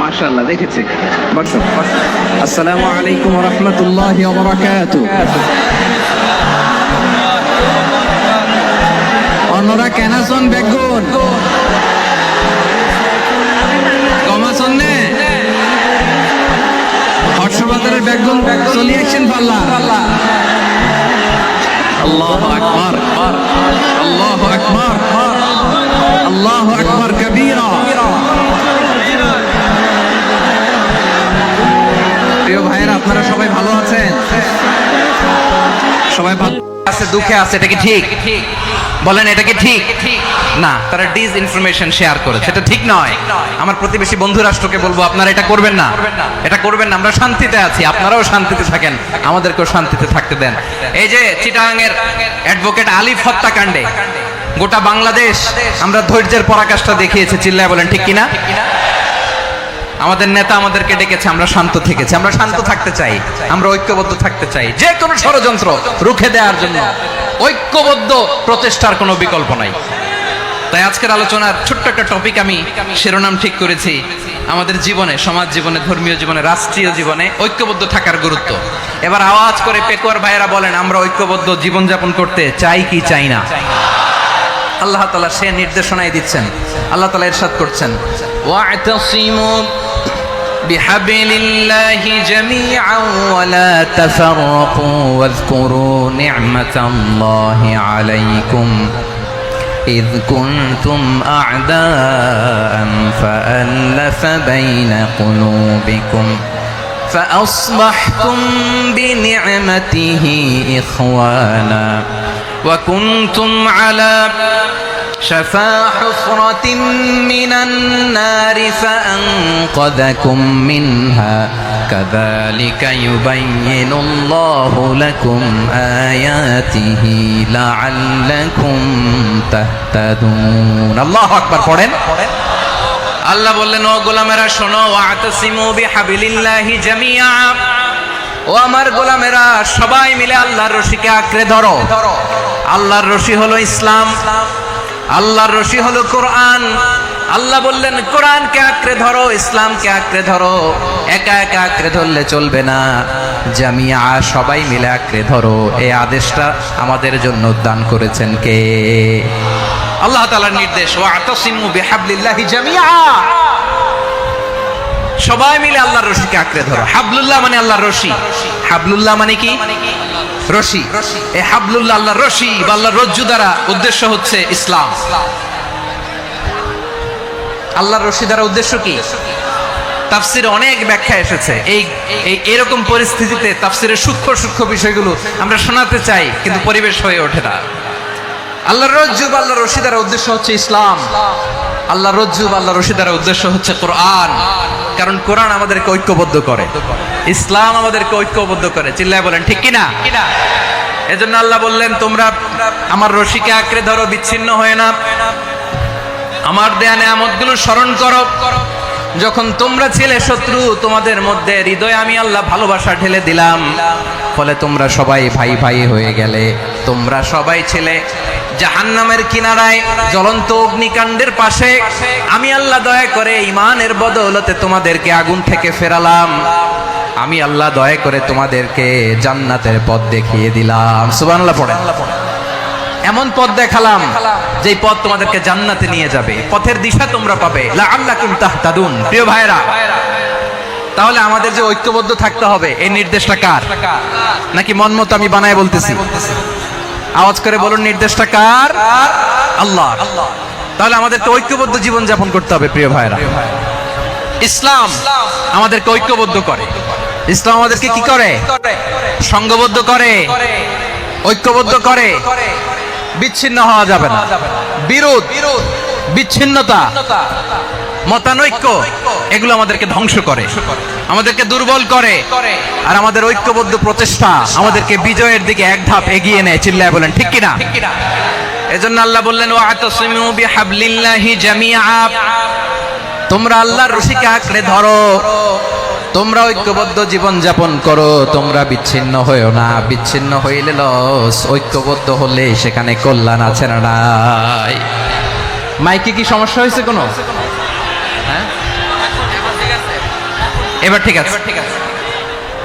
মাশাআল্লাহ দেখেছি। আসসালামু আলাইকুম ওয়া রাহমাতুল্লাহি ওয়া বারাকাতুহু। অন্যরা কেন আছেন বেগুন কমাছন নে হর্ষবাজারের বেগুন চলে আসছেন পাল্লা। আল্লাহু আকবার, আল্লাহু আকবার, আল্লাহু আকবার কবীরা। প্রিয় ভাইয়েরা, আপনারা সবাই ভালো আছেন? সবাই ভালো আছে, দুঃখে আছে, এটা কি ঠিক? বলেন, এটা কি ঠিক? না, তারা ডিস ইনফরমেশন শেয়ার করে, সেটা ঠিক নয়। আমার প্রতিবেশী বন্ধু রাষ্ট্রকে বলবো, আপনারা এটা করবেন না, এটা করবেন না। আমরা শান্তিতে আছি, আপনারাও শান্তিতে থাকেন, আমাদেরকেও শান্তিতে থাকতে দেন। এই যে চিটাগাংয়ের অ্যাডভোকেট আলিফ হত্যাকাণ্ডে গোটা বাংলাদেশ আমরা ধৈর্যের পরাকাষ্ঠা দেখিয়েছে, চিল্লায় বলেন ঠিক কিনা? আমাদের নেতা আমাদেরকে ডেকেছে, আমরা শান্ত থেকেছি। আমরা শান্ত থাকতে চাই, আমরা ঐক্যবদ্ধ থাকতে চাই। যে কোনো ষড়যন্ত্র রুখে দেওয়ার জন্য ঐক্যবদ্ধ প্রচেষ্টার কোনো বিকল্প নাই। তাই আজকের আলোচনার ছোট্ট একটা টপিক আমি শিরোনাম ঠিক করেছি, আমাদের জীবনে, সমাজ জীবনে, ধর্মীয় জীবনে, রাষ্ট্রীয় জীবনে ঐক্যবদ্ধ থাকার গুরুত্ব। এবার আওয়াজ করে পেকুয়ার ভাইয়েরা বলেন, আমরা ঐক্যবদ্ধ জীবনযাপন করতে চাই কি চাই না? আল্লাহ তাআলা সে নির্দেশনাই দিচ্ছেন। আল্লাহ তাআলা ইরশাদ করছেন, ওয়া'তাসিমু বিহাবলিল্লাহি জামিআন ওয়া লা তাফাররাকু ওয়াযকুরু নি'মাতাল্লাহি আলাইকুম إذ كنتم أعداء فألف بين قلوبكم فأصبحتم بنعمته إخوانا وكنتم على شفا حفرة من النار فأنقذكم منها كذلك يبين الله لكم آياته لعلكم تهتدون الله أكبر পড়েন। আল্লাহ বললেন, ও গোলামেরা শোনো, ওয়া'তাসিমু বিহাবলিল্লাহি জামিআ, ও আমার গোলামেরা সবাই মিলে আল্লাহর রশিকে আঁকড়ে ধরো। আল্লাহর রশি হলো ইসলাম, আল্লাহর রশি হলো কোরআন। আল্লাহ বললেন, কোরআনকে আঁকড়ে ধরো, ইসলামকে আঁকড়ে ধরো। একা একা আঁকড়ে ধরলে চলবে না, জামিয়া, সবাই মিলে আঁকড়ে ধরো। এই আদেশটা আমাদের জন্য দান করেছেন কে? আল্লাহ তাআলার নির্দেশ, ওয়া'তাসিমু বিহাবলিল্লাহি জামিআ, সবাই মিলে আল্লাহর রশিকে আঁকড়ে ধরো। হাবলুল্লাহ মানে আল্লাহর রশি। হাবলুল্লাহ মানে কি? রশি। এই হাবলুল্লাহ আল্লাহর রশি বা আল্লাহর রজ্জু দ্বারা উদ্দেশ্য হচ্ছে ইসলাম। আল্লাহর রশি দ্বারা উদ্দেশ্য কি? তাফসিরে অনেক ব্যাখ্যা এসেছে। এই এরকম পরিস্থিতিতে তাফসিরের সূক্ষ্ম সূক্ষ্ম বিষয়গুলো আমরা শোনাতে চাই, কিন্তু পরিবেশ হয়ে ওঠে না। আল্লাহর রজ্জু বা আল্লাহর রশি দ্বারা উদ্দেশ্য হচ্ছে ইসলাম। আল্লাহর রজ্জু বা আল্লাহর রশি দ্বারা উদ্দেশ্য হচ্ছে কোরআন, কারণ কোরআন আমাদেরকে ঐক্যবদ্ধ করে, ইসলাম আমাদেরকে ঐক্যবদ্ধ করে। চিল্লায় বলেন ঠিক কিনা? এজন্য আল্লাহ বললেন, তোমরা আমার রশিকে আঁকড়ে ধরো, বিচ্ছিন্ন হয়ে না, আমার দেয়া নেয়ামতগুলো স্মরণ করো। যখন তোমরা ছিলে শত্রু, তোমাদের মধ্যে হৃদয়ে আমি আল্লাহ ভালোবাসা ঢেলে দিলাম, ফলে তোমরা সবাই ভাই ভাই হয়ে গেলে। তোমরা সবাই ছিলে জাহান্নামের কিনারায়, জ্বলন্ত অগ্নিকাণ্ডের পাশে। আমি আল্লাহ দয়া করে ঈমানের বদৌলতে তোমাদেরকে আগুন থেকে ফেরালাম। আমি আল্লাহ দয়া করে তোমাদেরকে জান্নাতের পথ দেখিয়ে দিলাম। সুবহানাল্লাহ পড়েন। এমন পথ দেখালাম যে পথ তোমাদেরকে জান্নাতে নিয়ে যাবে, পথের দিশা তোমরা পাবে। লাআল্লাকুম তাহতাদুন। প্রিয় ভাইরা, তাহলে আমাদের যে ঐক্যবদ্ধ থাকতে হবে, এই নির্দেশটা কার? নাকি মন মতো আমি বানায় বলতেছি? আওয়াজ করে বলুন, নির্দেশটা কার? আল্লাহ। তাহলে আমাদেরকে ঐক্যবদ্ধ জীবন যাপন করতে হবে। প্রিয় ভাইরা, ইসলাম আমাদেরকে ঐক্যবদ্ধ করে। ইসলাম আমাদেরকে কি করে? সংঘবদ্ধ করে, ঐক্যবদ্ধ করে। বিচ্ছিন্ন হওয়া যাবে না। বিরোধ, বিচ্ছিন্নতা, মতানৈক্য, এগুলো আমাদেরকে ধ্বংস করে, আমাদেরকে দুর্বল করে। আর আমাদের ঐক্যবদ্ধ প্রচেষ্টা আমাদেরকে বিজয়ের দিকে এক ধাপ এগিয়ে নেয়। চিল্লায় বলেন ঠিক কিনা? এজন্য আল্লাহ বললেন, ওয়া'তাসিমু বিহাবলিল্লাহি জামিআ, তোমরা আল্লাহর রশিকে আঁকড়ে ধরো, তোমরা ঐক্যবদ্ধ জীবন যাপন করো, তোমরা বিচ্ছিন্ন হয়েও না। বিচ্ছিন্ন হইলে লস, ঐক্যবদ্ধ হলে সেখানে কল্যাণ আছে না নাই? মাইকে কি সমস্যা হয়েছে কোনো? হ্যাঁ, এবার ঠিক আছে।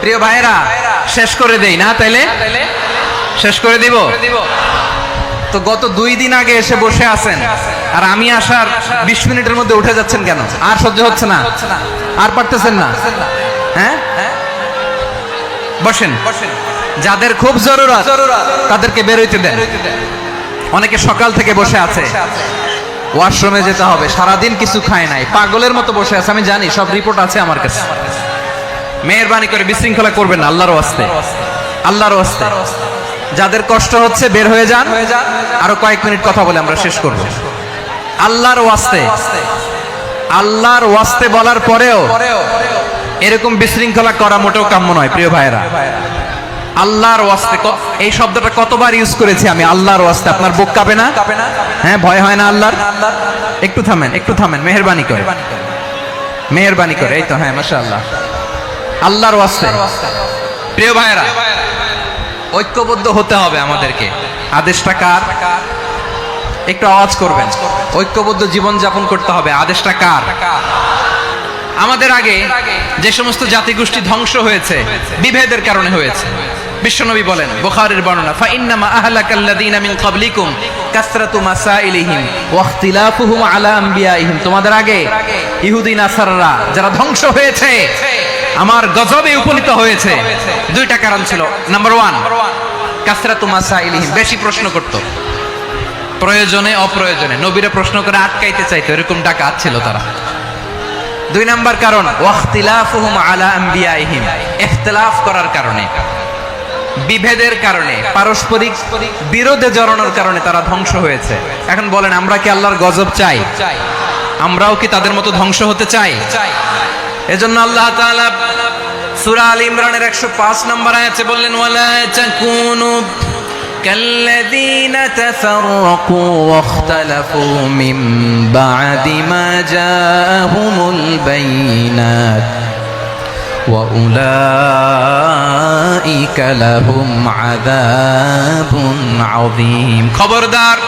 প্রিয় ভাইরা, শেষ করে দেই না তাইলে? শেষ করে দিব তো। গত 2 দিন আগে এসে বসে আছেন, আর আমি আসার 20 মিনিটের মধ্যে উঠে যাচ্ছেন কেন? আর সহ্য হচ্ছে না? আর পারতেছেন না? হ্যাঁ, বসেন। যাদের খুব জরুরত তাদেরকে বের হইতে দেন। অনেকে সকাল থেকে বসে আছে, ওয়াশরুমে যেতে হবে, সারাদিন কিছু খায় নাই, পাগলের মতো বসে আছে। আমি জানি, সব রিপোর্ট আছে আমার কাছে। মেহেরবানি করে বিশৃঙ্খলা করবেন না, আল্লাহর ওয়াস্তে, আল্লাহর ওয়াস্তে। যাদের কষ্ট হচ্ছে বের হয়ে যান। আরো কয়েক মিনিট কথা বলে আমরা শেষ করব। আল্লাহর ওয়াস্তে, আল্লাহর ওয়াস্তে বলার পরেও এরকম বিশৃঙ্খলা করা মোটেও কাম্য নয়। প্রিয় ভাইরা, আল্লাহর ওয়াস্তে, এই শব্দটা কতবার ইউজ করেছি আমি, আল্লাহর ওয়াস্তে। আপনার বুক কাঁপে না? হ্যাঁ, ভয় হয় না আল্লাহর? একটু থামেন, একটু থামেন, মেহেরবানি করে, মেহেরবানি করে। এই তো, হ্যাঁ, মাশাআল্লাহ। আল্লাহর ওয়াস্তে প্রিয় ভাইরা, ঐক্যবদ্ধ হতে হবে আমাদেরকে। আদেশটা কার? একটু আওয়াজ করবেন। ঐক্যবদ্ধ জীবন যাপন করতে হবে। আদেশটা কার? আমাদের আগে যে সমস্ত জাতিগোষ্ঠী ধ্বংস হয়েছে বিভেদের কারণে হয়েছে। বিশ্বনবী বলেন, বুখারীর বর্ণনা, ফাইন্নামা আহলাকাল্লাযীনা মিন ক্বাবলিকুম কাসরাতু মাসাইলিহিম ওয়া ইখতিলাফুহুম আলা আম্বিয়াইহিম। তোমাদের আগে ইহুদি নাসারারা যারা ধ্বংস হয়েছে, আমার গজবে উপনীত হয়েছে, 2টা কারণ ছিল। নাম্বার 1, কাসরাতু মাসাইলিহিম, বেশি প্রশ্ন করত, প্রয়োজনে অপ্রয়োজনে নবীরা প্রশ্ন করে আটকাইতে চাইতো, এরকম ডাকাত ছিল তারা। 2 নাম্বার কারণ, ওয়াখতিলাফুহুম আলা আম্বিয়াইহিম, ইখতিলাফ করার কারণে, বিভেদের কারণে, পারস্পরিক বিরোধে জড়ানোর কারণে তারা ধ্বংস হয়েছে। এখন বলেন, আমরা কি আল্লাহর গজব চাই? আমরাও কি তাদের মতো ধ্বংস হতে চাই? এজন্য আল্লাহ তাআলা সূরা আল ইমরানের 105 নম্বর আয়াতে বললেন, ওয়ালা তাকুনু কাল্লাযীনা তাফাররাকু ওয়াখতালাফু মিন বা'দি মা জাআহুমুল বাইয়িনাত ওয়া উলাইকা লাহুম আযাবুন আযীম। খবরদার,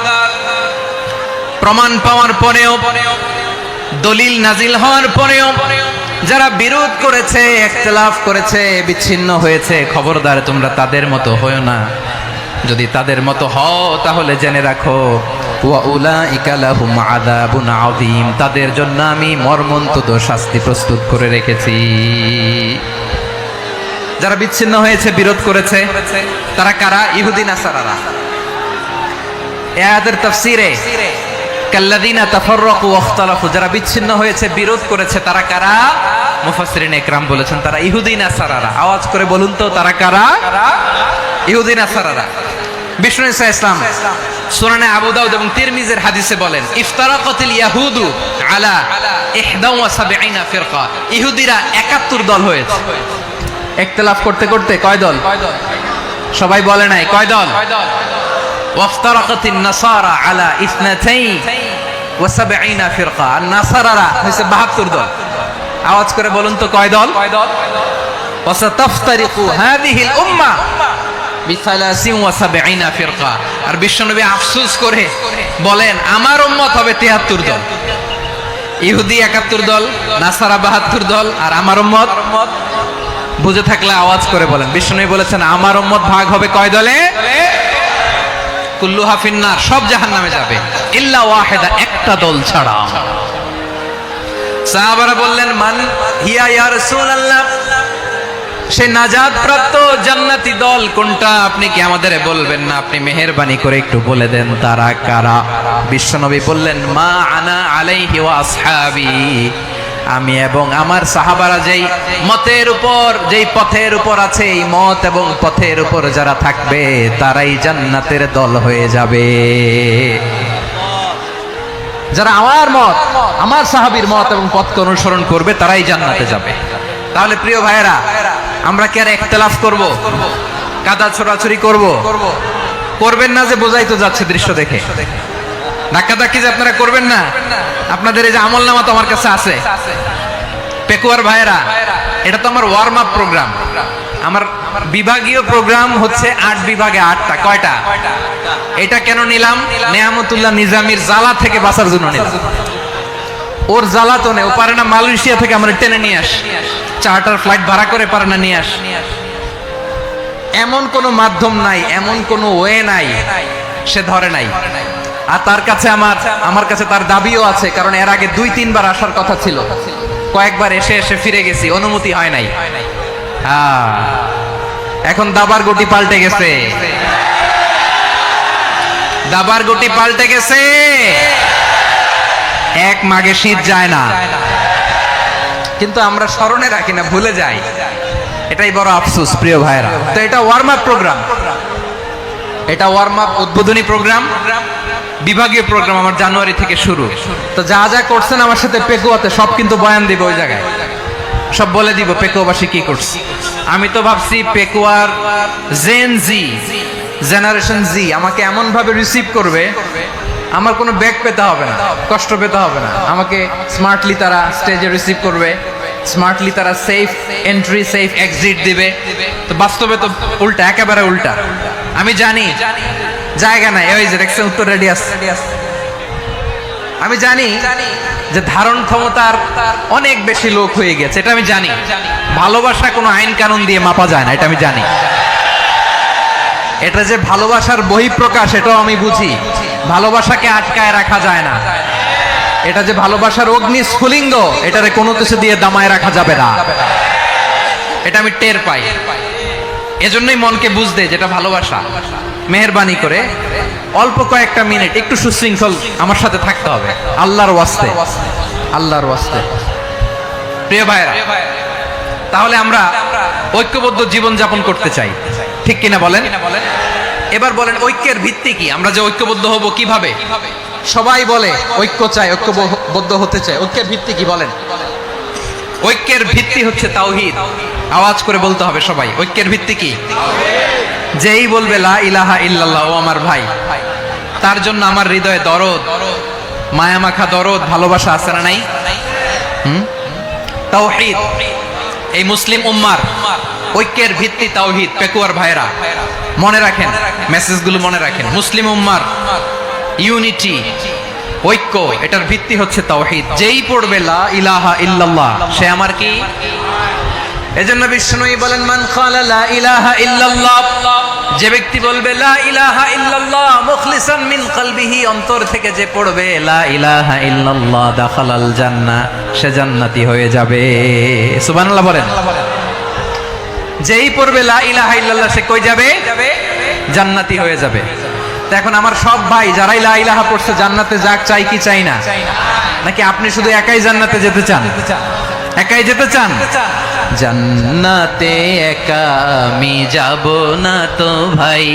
প্রমাণ পাওয়ার পরেও, দলিল নাজিল হওয়ার পরেও যারা বিরোধ করেছে, ইখতিলাফ করেছে, বিচ্ছিন্ন হয়েছে, খবরদার তোমরা তাদের মতো হয়ো না। যদি তাদের মতো হও তাহলে জেনে রাখো, ওয়া উলাইকা লাহুম আযাবুন আযীম, তাদের জন্য আমি মর্মন্তুদ শাস্তি প্রস্তুত করে রেখেছি। যারা বিচ্ছিন্ন হয়েছে, বিরোধ করেছে, তারা কারা? ইহুদি নাসারারা। এই আয়াতের তাফসীরে কাল্লাযীনা তাফাররাকু ওয়াখতালাফু, যারা বিচ্ছিন্ন হয়েছে, বিরোধ করেছে, তারা কারা? মুফাসসিরিন ইকরাম বলেছেন তারা ইহুদি নাসারারা। আওয়াজ করে বলুন তো, তারা কারা? ইহুদি নাসারারা। বিষ্ণু ঈসা ইসলাম সুনানে আবু দাউদ এবং তিরমিজির হাদিসে বলেন, ইফতারাকাতিল ইয়াহুদু আলা 71 ফিরকা, ইহুদিরা 71 দল হয়েছে। ইখতিলাফ করতে করতে কয় দল? সবাই বলে নাই, কয় দল? ওয়াফতারাকাতিন নাসারা আলা 72 ফিরকা, আর নাসারারা হইছে 72 দল। আওয়াজ করে বলুন তো, কয় দল? ওয়াসাতাফতারিকু হাযিহিল উম্মাহ বি73 ফিরকা। আর বিশ্বনবী আফসোস করে বলেন, আমার উম্মত হবে 73 দল। ইহুদি 71 দল, নাসারা 72 দল, আর আমার উম্মত, বুঝে থাকলে আওয়াজ করে বলেন। বিশ্বনবী বলেছেন, আমার উম্মত ভাগ হবে কয় দলে? কুল্লুহা ফিন্নার, সব জাহান্নামে যাবে, ইল্লা ওয়াহিদা, একটা দল ছাড়া। সাহাবারা বললেন, মান হিয়া ইয়া রাসূলুল্লাহ, সেই নাজাত প্রাপ্ত জান্নাতি দল কোনটা? আপনি কি আমাদের বলবেন না? আপনি মেহেরবানি করে একটু বলে দেন তারা কারা? বিশ্বনবী বললেন, মা আনা আলাইহি ওয়া আসহাবি, আমি এবং আমার সাহাবারা যেই মতের উপর, যেই পথের উপর আছে, এই মত এবং পথের উপর যারা থাকবে তারাই জান্নাতের দল হয়ে যাবে। যারা আমার মত, আমার সাহাবীর মত এবং পথকে অনুসরণ করবে তারাই জান্নাতে যাবে। তাহলে প্রিয় ভাইয়েরা, আমরা কি আর ইখতিলাফ করব? কাদা ছোড়াছুরি করব? করবেন না যে বোঝাই তো যাচ্ছে দৃশ্য দেখে। ধাক্কাধাক্কি যে আপনারা করবেন না। আপনাদের এই যে আমলনামা তো আমার কাছে আছে। পেকুয়ার ভাইয়েরা, এটা তো আমার ওয়ার্ম আপ প্রোগ্রাম। আমার বিভাগীয় প্রোগ্রাম হচ্ছে 8 বিভাগে 8টা। কয়টা? এটা কেন নিলাম? নেয়ামতুল্লাহ নিজামীর জ্বালা থেকে বাঁচার জন্য নিলাম। ওর জ্বালাতনে ও পারে না মালয়েশিয়া থেকে আমরা টেনে নিয়ে আস, চার্টার ফ্লাইট ভাড়া করে পারে না নিয়ে আস। এমন কোনো মাধ্যম নাই, এমন কোনো ওয়ে নাই, সে ধরে নাই। আর তার কাছে আমার কাছে তার দাবিও আছে, কারণ এর আগে 2-3 বার আসার কথা ছিল, কয়েকবার এসে এসে ফিরে গেছি, অনুমতি হয় নাই। এখন দাবার গুটি পাল্টে গেছে, দাবার গুটি পাল্টে গেছে। এক মাঘে শীত যায় না, কিন্তু আমরা স্মরণে রাখি না, ভুলে যাই। এটাই বড় আফসোস প্রিয় ভাইরা। তো এটা ওয়ার্ম আপ প্রোগ্রাম, এটা ওয়ার্ম আপ উদ্বোধনী প্রোগ্রাম, বিভাগীয় প্রোগ্রাম আমার জানুয়ারি থেকে শুরু। তো যা যা করছেন আমার সাথে পেকুয়াতে সব কিন্তু বয়ান দিব, ওই জায়গায় সব বলে দিব পেকুয়াবাসী কি করছে। আমি তো ভাবছি পেকুয়ার জেন জি, জেনারেশন জি আমাকে এমন ভাবে রিসিভ করবে, আমার কোনো ব্যাক পেতে হবে না, কষ্ট পেতে হবে না। আমাকে স্মার্টলি তারা স্টেজে রিসিভ করবে, স্মার্টলি তারা সেফ এন্ট্রি সেফ এক্সিট দিবে। তো বাস্তবে তো উল্টা, একেবারে উল্টা। আমি জানি জায়গা নাই, ওই যে দেখছেন উত্তর রেডিয়াস, আমি জানি যে ধারণ ক্ষমতার অনেক বেশি লোক হয়ে গেছে, এটা আমি জানি। ভালোবাসা কোনো আইন কানুন দিয়ে মাপা যায় না, এটা আমি জানি। এটা যে ভালোবাসার বহিঃপ্রকাশ এটাও আমি বুঝি, ভালোবাসাকে আটকায় রাখা যায় না। এটা যে ভালোবাসার অগ্নি স্ফুলিঙ্গ, এটারে কোনো কিছু দিয়ে দামায় রাখা যাবে না, এটা আমি টের পাই। এজন্যই মনকে বুঝতে যেটা ভালোবাসা। মেহেরবানি করে অল্প কয়েকটা মিনিট একটু সুশৃঙ্খল আমার সাথে থাকতে হবে, আল্লাহর ওয়াস্তে, আল্লাহর ওয়াস্তে। প্রিয় ভাইরা, তাহলে আমরা ঐক্যবদ্ধ জীবন যাপন করতে চাই, ঠিক কিনা বলেন? এবার বলেন ঐক্যের ভিত্তি কি? আমরা যে ঐক্যবদ্ধ হব কিভাবে? সবাই বলে ঐক্য চাই, ঐক্যবদ্ধ হতে চাই, ঐক্যের ভিত্তি কি বলেন? ঐক্যের ভিত্তি হচ্ছে তাওহীদ। আওয়াজ করে বলতে হবে সবাই, ঐক্যের ভিত্তি কি? যেই বলবে লা ইলাহা ইল্লাল্লাহ, ও আমার ভাই, তার জন্য আমার হৃদয়ে দরদ, মায়ামাখা দরদ, ভালোবাসা আছে না নাই? তাওহীদ, এই মুসলিম উম্মার ঐক্যের ভিত্তি তাওহীদ। পেকুয়ার ভাইরা মনে রাখেন, মেসেজগুলো মনে রাখেন। মুসলিম উম্মার ইউনিটি, ঐক্য, এটার ভিত্তি হচ্ছে তাওহীদ। যেই পড়বে লা ইলাহা ইল্লাল্লাহ, সে আমার কি? এজন্য বিষ্ণুই বলেন মান ক্বালা লা ইলাহা ইল্লাল্লাহ, যে ব্যক্তি বলবে লা ইলাহা ইল্লাল্লাহ মুখলিসান মিন কলবিহি, অন্তর থেকে যে পড়বে লা ইলাহা ইল্লাল্লাহ, দাখালাল জান্নাহ, সে জান্নাতি হয়ে যাবে। সুবহানাল্লাহ বলেন। যেই পড়বে লা ইলাহা ইল্লাল্লাহ, সে কই যাবে? জান্নাতি হয়ে যাবে। তো এখন আমার সব ভাই যারাই লা ইলাহা পড়ছে জান্নাতে যাক, চাই কি চাই না? নাকি আপনি শুধু একাই জান্নাতে যেতে চান? একাই যেতে চান? জান্নাতে একা আমি যাব না তো ভাই,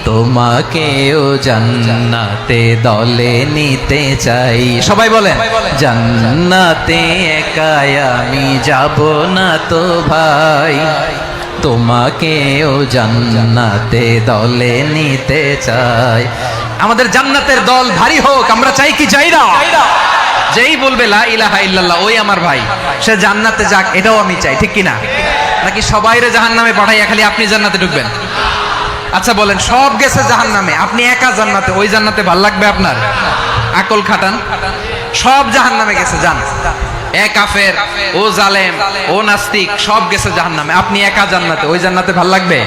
তোমাকেও জান্নাতে দলে নিতে চাই। সবাই বলেন জান্নাতে একা আমি যাব না তো ভাই, তোমাকেও জান্নাতে দলে নিতে চাই। আমাদের জান্নাতের দল ভারী হোক, আমরা চাই কি চাই না? যেই বলবে লা ইলাহা ইল্লাল্লাহ, ওই আমার ভাই, সে জান্নাতে যাক, এটাও আমি চাই, ঠিক কিনা? নাকি সবাইরে জাহান্নামে পাঠাইয়া খালি আপনি জান্নাতে ঢুকবেন? আচ্ছা বলেন, সব গেছে জাহান্নামে, আপনি একা জান্নাতে, ওই জান্নাতে ভাল লাগবে আপনার? আকল খাটান। সব জাহান্নামে গেছে, যান। এ কাফের, ও জালেম, ও নাস্তিক, সব গেছে জাহান্নামে, আপনি একা জান্নাতে, ওই জান্নাতে ভাল লাগবে?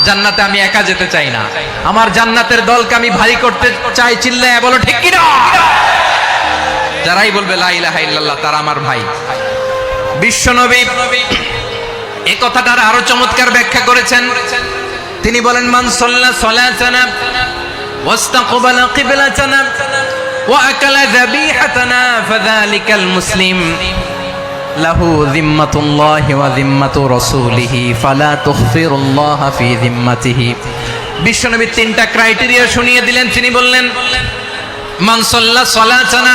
জান্নাতে আমি একা যেতে চাই না, আমার জান্নাতের দলকে আমি ভারী করতে চাই। চিল্লায় বলো ঠিক কিনা? যারাই বলবে লা ইলাহা ইল্লাল্লাহ, তারা আমার ভাই। বিশ্বনবী এই কথাটার আরো চমৎকার ব্যাখ্যা করেছেন। তিনি বলেন মান সাল্লা সালাতানা ওয়াস্তাকবালা কিবলাতানা ওয়া আকালা যাবিহাতানা ফাযালিকাল মুসলিম লাহু যিম্মাতুল্লাহি ওয়া যিম্মাতু রাসূলিহি ফালা তুখফিরুল্লাহ ফি যিম্মাতিহি। বিশ্বনবী তিনটা ক্রাইটেরিয়া শুনিয়ে দিলেন। তিনি বললেন মান সাল্লা সালাতানা,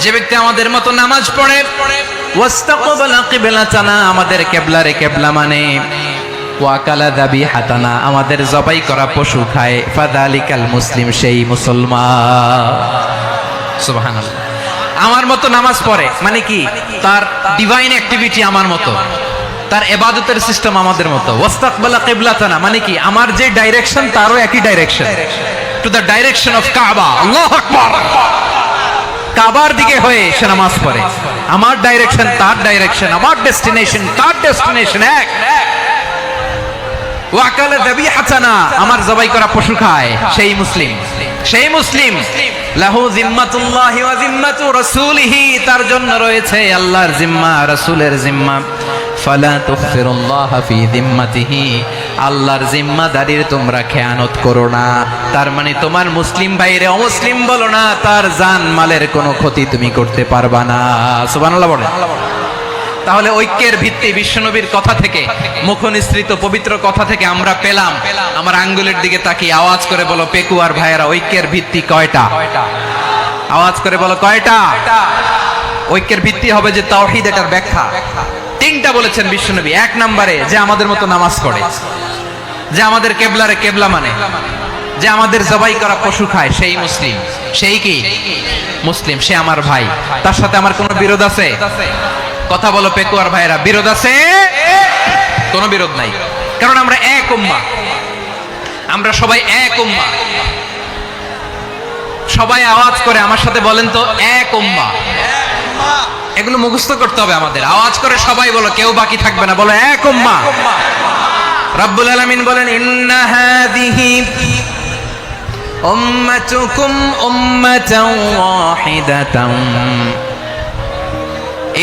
যে ব্যক্তি আমাদের মতো নামাজ পড়ে, ওয়াস্তাকবালা কিবলাতানা, আমাদের কিবলারে কিবলা মানে, ওয়াকালা যাবিহাতানা, আমাদের জবাই করা পশু খায়, ফাযালিকাল মুসলিম, সেই মুসলমান। সুবহানাল্লাহ। আমার মতো নামাজ পড়ে মানে কি? তার ডিভাইন অ্যাক্টিভিটি আমার মতো, তার ইবাদতের সিস্টেম আমাদের মতো। ওয়াস্তাকবালা কিবলাতানা মানে কি? আমার যে ডাইরেকশন তারও একই direction, to the direction of কাবা। আল্লাহু আকবার। কাবার দিকে হয়ে সে নামাজ পড়ে। আমার ডাইরেকশন তার ডাইরেকশন, আমার ডেস্টিনেশন তার ডেস্টিনেশন এক। ওয়াকালা যাবিহাতানা, আমার জবাই করা পশু খায়, সেই মুসলিম। সেই মুসলিম লাহু জিম্মাতুল্লাহি ওয়া জিম্মাতু রাসূলিহি, তার জন্য রয়েছে আল্লাহর জিম্মা, রাসূলের জিম্মা। ফালা তুগফিরুল্লাহ ফি জিম্মাতিহি, আল্লাহর জিম্মাদারির তোমরা খেয়ানত করো না। তার মানে তোমার মুসলিম ভাইরে অমুসলিম বলো না, তার জান মালের কোনো ক্ষতি তুমি করতে পারবা না। সুবহানাল্লাহ বলেন। তাহলে ঐক্যের ভিত্তি বিশ্বনবীর কথা থেকে, মুখনিসৃত পবিত্র কথা থেকে আমরা পেলাম। আমার আঙ্গুলের দিকে তাকিয়ে আওয়াজ করে বলো পেকুয়ার ভাইয়েরা, ঐক্যের ভিত্তি কয়টা? আওয়াজ করে বলো কয়টা? ঐক্যের ভিত্তি হবে যে তাওহীদ, এটার ব্যাখ্যা তিনটা বলেছেন বিশ্বনবী। এক নম্বরে যে আমাদের মতো নামাজ পড়ে, যে আমাদের কেবলারে কেবলা মানে, যে আমাদের জবাই করা পশু খায়, সেই মুসলিম। সেই কি মুসলিম? সে আমার ভাই, তার সাথে আমার কোনো বিরোধ আছে? কথা বলো পেকুয়ার ভাইরা, বিরোধ আছে? কোনো বিরোধ নাই, কারণ আমরা এক উম্মাহ, আমরা সবাই এক উম্মাহ। সবাই আওয়াজ করে আমার সাথে বলেন তো, এক উম্মাহ। এগুলো মুখস্থ করতে হবে আমাদের। আওয়াজ করে সবাই বলো, কেউ বাকি থাকবে না, বলো এক উম্মাহ। রব্বুল আলামিন বলেন, ইন্না হাযিহি উম্মাতুকুম উম্মাতান ওয়াহিদাতান,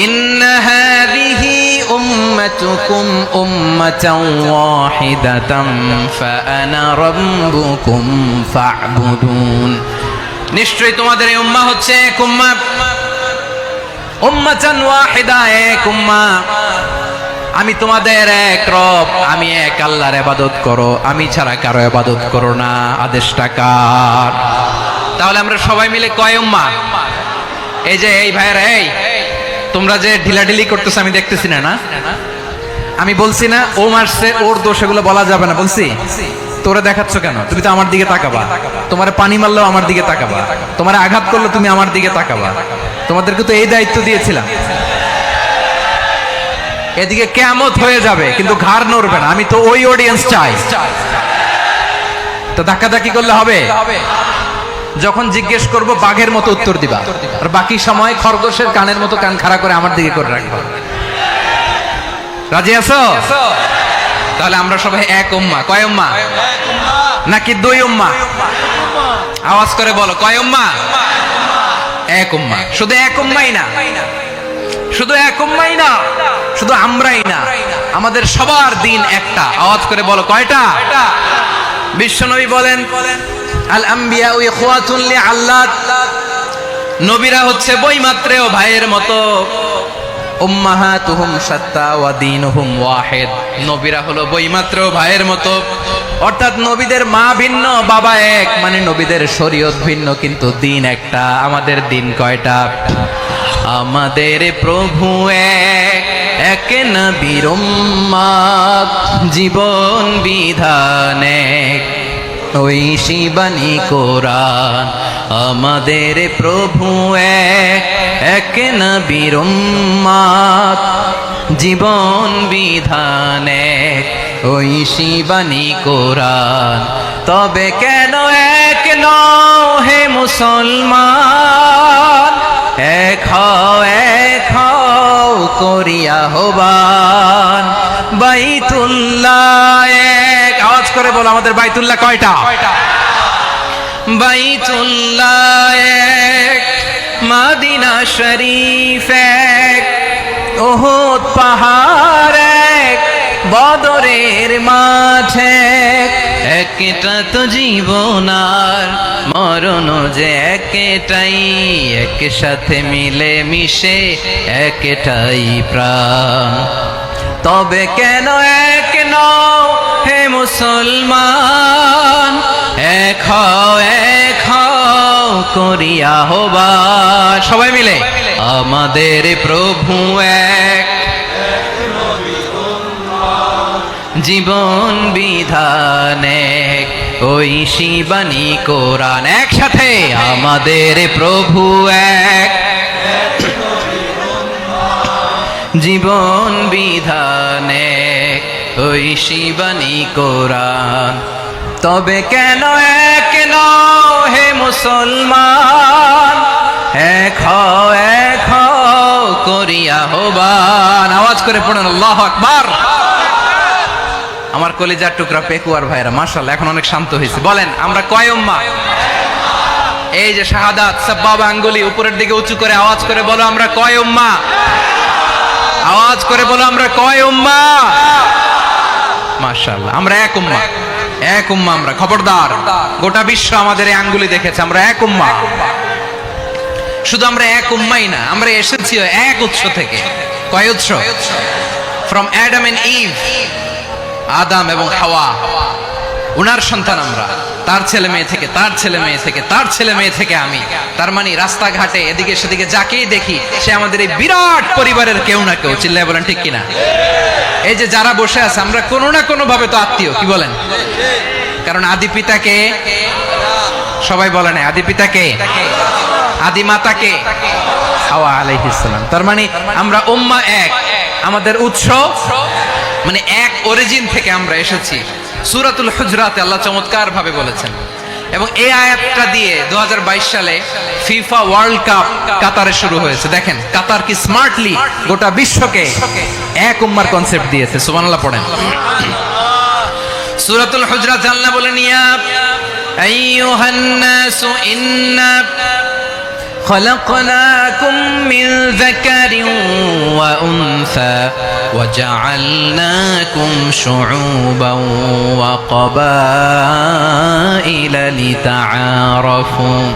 ইন্না হাযিহি উম্মাতুকুম উম্মাতান ওয়াহিদাতান ফাআনা রাব্বুকুম ফা'বুদুন। নিশ্চয়ই তোমাদের এই উম্মাহ হচ্ছে এক উম্মাহ, উম্মাতান ওয়াহিদা, এক উম্মাহ। আমি তোমাদের এক রব, আমি এক আল্লাহর ইবাদত করো, আমি ছাড়া কারো ইবাদত করো না। আদেশটা কার? তাহলে আমরা সবাই মিলে কয় উম্মাহ? এই যে এই ভাইরা, এই তোমরা যে ঢিলাঢিলি করতেছ আমি দেখতেছি না। না আমি বলছি না ও মারছে, ওর দোষ, এগুলো বলা যাবে না। বলছি তোরে দেখাচ্ছ কেন? তুমি তো আমার দিকে তাকাবা। তোমার পানি মারলেও আমার দিকে তাকাবা, তোমার আঘাত করলে তুমি আমার দিকে তাকাবা। তোমাদেরকে তো এই দায়িত্ব দিয়েছিলাম। এদিকে কিয়ামত হয়ে যাবে কিন্তু ঘাড় নড়বে না। আমি তো ওই অডিয়েন্স চাই। তো ধাক্কাধাক্কি করলে হবে? যখন জিজ্ঞেস করব বাঘের মতো উত্তর দিবা, আর বাকি সময় খরগোশের কানের মতো কান খাড়া করে আমার দিকে করে রাখবা। রাজি আছো? তাহলে আমরা সবাই এক উম্মাহ। কয় উম্মাহ? নাকি দুই উম্মাহ? আওয়াজ করে বলো, কয় উম্মাহ? এক উম্মাহ। শুধু এক উম্মাহই না, শুধু এক উম্মাহই না, শুধু আমরাই না, আমাদের সবার দিন একটা। আওয়াজ করে বলো কয়টা? বিশ্বনবী বলেন, আল আম্বিয়া ইখওয়াতুন লিআল্লাত, নবীরা হচ্ছে বৈমাত্রেয় ভাইয়ের মতো। উম্মাহাতুহুম শাত্তা ওয়া দীনুহুম ওয়াহিদ, নবীরা হলো বৈমাত্রেয় ভাইয়ের মতো। অর্থাৎ নবীদের মা ভিন্ন, বাবা এক, মানে নবীদের শরীয়ত ভিন্ন, কিন্তু দিন একটা। আমাদের দিন কয়টা? আমাদের প্রভু এক, এক নবীর উম্মাহ, জীবন বিধান এক, ওই শিবানী কোরআন। আমাদের প্রভু এক, এক নবীর উম্মাহ, জীবন বিধান এক, ওই শিবানী কোরআন। তবে কেন এক নও হে মুসলমান? এক হও করিয়া হবান। বাইতুল্লাহ এক, আওয়াজ করে বলো আমাদের বাইতুল্লাহ কয়টা? বাইতুল্লাহ এক, মদিনা শরীফ এক, উহুদ পাহাড় এক, বদরের মাঠে একটা তো জীবন আর মরণ যে একটাই, একসাথে মিলে মিশে একটাই প্রাণ। তবে কেন এক নও হে মুসলমান? এক হও করিয়া হবান। সবাই মিলে আমাদের প্রভু এক, জীবন বিধান এক, ওই শিবানী কোরআন। একসাথে আমাদের প্রভু এক, জীবন বিধান এক, ওই শিবানী কোরআন। তবে কেন এক নও হে মুসলমান? এক হও এক হও করিয়া আহ্বান। আওয়াজ করে পড়েন আল্লাহু আকবার। আমার কলিজার টুকরা পেকুয়ার ভাইরা মাশাআল্লাহ এখন অনেক শান্ত হয়েছে। বলেন আমরা কয় উম্মাহ? এই যে শাহাদাত সাব্বাবা আঙ্গুলি উপরের দিকে উঁচু করে আওয়াজ করে বলো আমরা কয় উম্মাহ? আওয়াজ করে বলো আমরা কয় উম্মাহ? মাশাআল্লাহ আমরা এক উম্মাহ, এক উম্মাহ আমরা। খবরদার, গোটা বিশ্ব আমাদের এই আঙ্গুলি দেখেছে, আমরা এক উম্মাহ। শুধু আমরা এক উম্মাই না, আমরা এসেছি এক উৎস থেকে। কয় উৎস? ফ্রম অ্যাডাম এন্ড ইভ, আদম এবং হাওয়া, উনার সন্তান আমরা। তার ছেলে মেয়ে থেকে, তার ছেলে মেয়ে থেকে, তার ছেলে মেয়ে থেকে আমি। তার মানে রাস্তাঘাটে এদিকে সেদিকে যাকেই দেখি সে আমাদের এই বিরাট পরিবারের কেউ না কেউ। চিল্লায় বলেন ঠিক কিনা? এই যে যারা বসে আছে আমরা কোনো না কোনো ভাবে তো আত্মীয়, কি বলেন? কারণ আদি পিতাকে সবাই বলে না, আদি পিতাকে, আদি মাতাকে হাওয়া আলাইহিস সালাম। তার মানে আমরা উম্মাহ এক, আমাদের উৎস মানে এক অরিজিন থেকে আমরা এসেছি। সূরাতুল হুজরাতে আল্লাহ চমৎকার ভাবে বলেছেন। এবং এই আয়াতটা দিয়ে 2022 সালে ফিফা ওয়ার্ল্ড কাপ কাতারে শুরু হয়েছে। দেখেন কাতার কি স্মার্টলি গোটা বিশ্বকে এক উম্মার কনসেপ্ট দিয়েছে। সুবহানাল্লাহ পড়েন। সূরাতুল হুজরাত আল্লাহ বলেন ইয়া আইয়ুহান নাসু ইন্না خلقناكم من ذكر وأنثى وجعلناكم شعوبا وقبائل لتعارفوا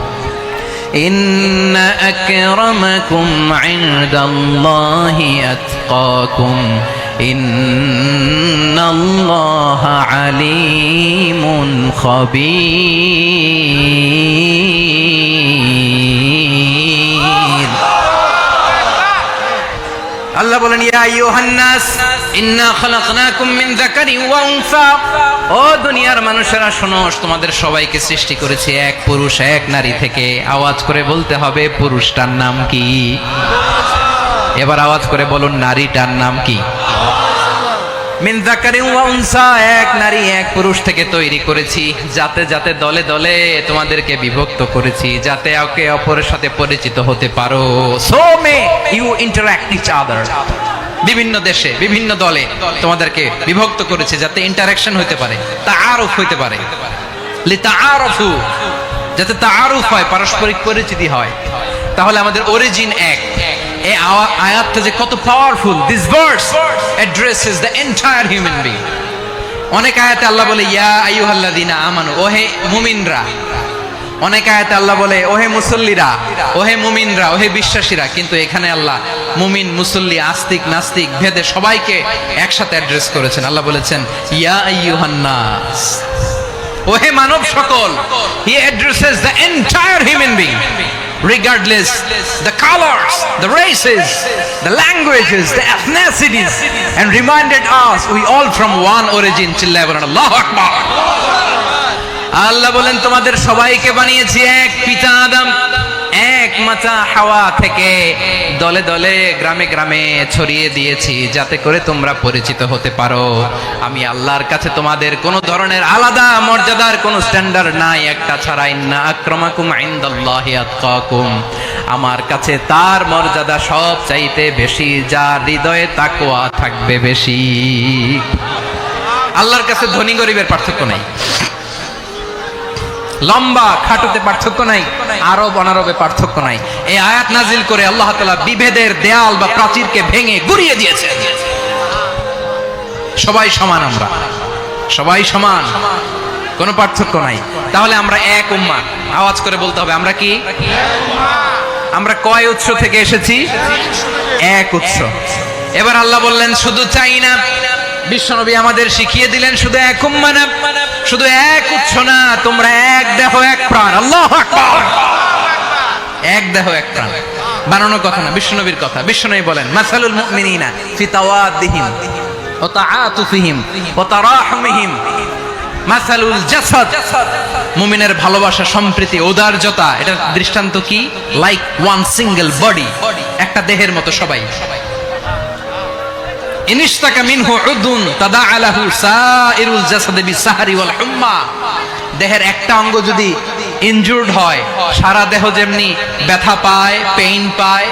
إن أكرمكم عند الله أتقاكم إن الله عليم خبير। আল্লাহ বলেন ইয়া আইয়ুহান নাস ইন্না খালাকনাকুম মিন যাকারিন ওয়া উনসা। ও দুনিয়ার মানুষেরা শোনো, তোমাদের সবাইকে সৃষ্টি করেছি এক পুরুষ এক নারী থেকে। আওয়াজ করে বলতে হবে পুরুষটার নাম কি? এবার আওয়াজ করে বলুন নারীটার নাম কি? মিন যাকারিন ওয়া উনসা, এক নারী এক পুরুষ থেকে তৈরি করেছি। যাতে যাতে দলে দলে তোমাদেরকে বিভক্ত করেছি, যাতে একে অপরের সাথে পরিচিত হতে পারো। So may you interact each other. বিভিন্ন দেশে বিভিন্ন দলে তোমাদেরকে বিভক্ত করেছে যাতে ইন্টারঅ্যাকশন হতে পারে, তাআরুফ হতে পারে। লিতাআরফু, যাতে তাআরুফ হয়, পারস্পরিক পরিচিতি হয়। তাহলে আমাদের অরিজিন এক। এই আয়াতটা যে কত powerful. This verse addresses the entire human being. অনেক আয়াতে আল্লাহ বলে ইয়া আইয়ুহাল্লাযীনা আমানু, ওহে মুমিনরা। অনেক আয়াতে আল্লাহ বলে ওহে মুসল্লিরা, ওহে মুমিনরা, ওহে বিশ্বাসীরা। কিন্তু এখানে আল্লাহ মুমিন মুসল্লি আস্তিক নাস্তিক ভেদে সবাইকে একসাথে অ্যাড্রেস করেছেন। আল্লাহ বলেছেন ইয়া আইয়ুহান নাস, ওহে মানব সকল। হি addresses the entire human being regardless the colors, the races, the languages, the ethnicities, and reminded us we all from one origin. চিল্লায় বলেন আল্লাহু আকবার। আল্লাহ বলেন তোমাদের সবাইকে বানিয়েছি এক পিতা আদম, এক মাতা হাওয়া থেকে। দলে দলে গ্রামে গ্রামে ছড়িয়ে দিয়েছি যাতে করে তোমরা পরিচিত হতে পারো। আমি আল্লাহর কাছে তোমাদের কোনো ধরনের আলাদা মর্যাদার কোনো স্ট্যান্ডার্ড নাই একটা ছাড়া। ইন্না আক্রামাকুম ইনদাল্লাহি আতকাকুম, আমার কাছে তার মর্যাদা সব চাইতে বেশি যার হৃদয়ে তাকওয়া থাকবে বেশি। আল্লাহর কাছে ধনী গরিবের পার্থক্য নাই, লম্বা খাটোতে পার্থক্য নাই, আরব অনারবে পার্থক্য নাই। এই আয়াত নাজিল করে আল্লাহ তাআলা বিভেদের দেয়াল বা প্রাচীরকে ভেঙে গুড়িয়ে দিয়েছেন। সবাই সমান, আমরা সবাই সমান, কোনো পার্থক্য নাই। তাহলে আমরা এক উম্মাহ। আওয়াজ করে বলতে হবে আমরা কি? আমরা কয় উৎস থেকে এসেছি? এক উৎস। এবার আল্লাহ বললেন শুধু চাই না, বিশ্বনবী আমাদের শিখিয়ে দিলেন শুধু এক উম্মাহ না, শুধু এক উৎস না, তোমরা এক দেহ এক প্রাণ। আল্লাহু আকবার। এক দেহ এক প্রাণ বানানোর কথা না, বিশ্বনবীর কথা। বিশ্বনবী বলেন মাসালুল মুমিনিনা ফি তাওয়াদ্দিহিম ওয়া তাআতুফিহিম ওয়া তারাহুমিহিম মাসালুল জাসাদ। মুমিনের ভালোবাসা, সম্প্রীতি, ঔদার্যতা, এটার দৃষ্টান্ত কি? লাইক ওয়ান সিঙ্গেল বডি, একটা দেহের মতো সবাই। ইনিশতাকা মিনহু উদুন তাদাআলাহু সাইরুল জাসাদি বিসাহরি ওয়াল হুম্মা। দেহের একটা অঙ্গ যদি ইনজুর্ড হয়, সারা দেহ যেমনি ব্যথা পায়, পেইন পায়,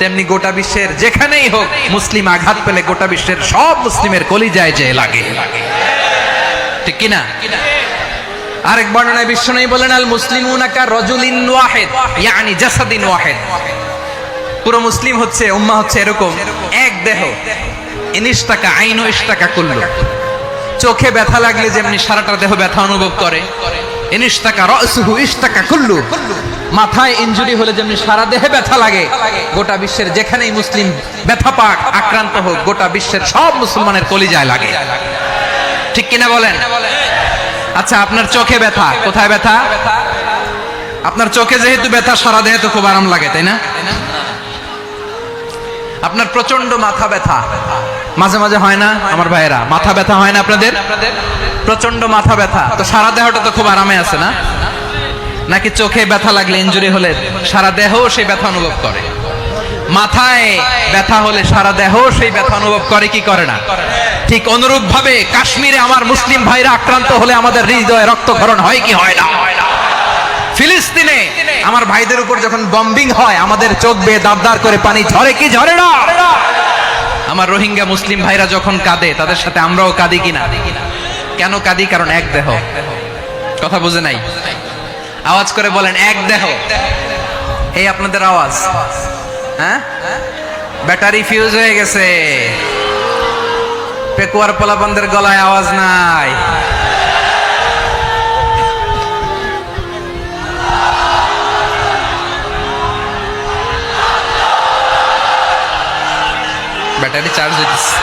তেমনি গোটা বিশ্বের যেখানেই হোক মুসলিম আঘাত পেলে গোটা বিশ্বের সব মুসলিমের কলিজায় যে লাগে, ঠিক কিনা? আরেক বর্ণনায় বিশ্বনবী বলেন, আল মুসলিমুনা কা রাজুলিন ওয়াহিদ ইয়ানি জাসাদিন ওয়াহিদ। পুরো মুসলিম হচ্ছে, উম্মাহ হচ্ছে এরকম এক দেহ। ইনিশতাকা আইনু ইশতাকা কুল্লু। চোখে ব্যথা লাগলে যেমনি সারাটা দেহ ব্যথা অনুভব করে, ইনিশতাকা রাসুহু ইশতাকা কুল্লু। মাথায় ইনজুরি হলে যেমনি সারা দেহে ব্যথা লাগে, গোটা বিশ্বের যেখানেই মুসলিম ব্যথা পাক, আক্রান্ত হোক, গোটা বিশ্বের সব মুসলমানের কলিজায় লাগে, ঠিক কিনা বলেন? আচ্ছা, আপনার চোখে ব্যথা, কোথায় ব্যথা? আপনার চোখে যেহেতু ব্যথা, সারা দেহে তো খুব আরাম লাগে, তাই না? আপনার প্রচন্ড মাথা ব্যথা মাঝে মাঝে হয় না আমার ভাইয়েরা? মাথা ব্যথা হয় না আপনাদের? প্রচন্ড মাথা ব্যথা, তো সারা দেহটা তো খুব আরামে আছে না? নাকি চোখে ব্যথা লাগলে, ইনজুরি হলে সারা দেহ সেই ব্যথা অনুভব করে? মাথায় ব্যথা হলে সারা দেহ সেই ব্যথা অনুভব করে কি করে না? ঠিক অনুরূপ ভাবে কাশ্মীরে আমার মুসলিম ভাইরা আক্রান্ত হলে আমাদের হৃদয়ে রক্তক্ষরণ হয় কি হয় না? ফিলিস্তিনে আমার ভাইদের উপর যখন বম্বিং হয়, আমাদের চোখ বেয়ে দাবদার করে পানি ঝরে কি ঝরে না? আমার রোহিঙ্গা মুসলিম ভাইরা যখন কাঁদে, তাদের সাথে আমরাও কাঁদি কিনা? কেন কাঁদি? কারণ এক দেহ। কথা বুঝে নাই? আওয়াজ করে বলেন, এক দেহ। এই আপনাদের আওয়াজ, হ্যাঁ? ব্যাটারি ফিউজ হয়ে গেছে, পেকুয়ার পোলাপানদের গলায় আওয়াজ নাই। ব্যাটারি চার্জ হইতেছে।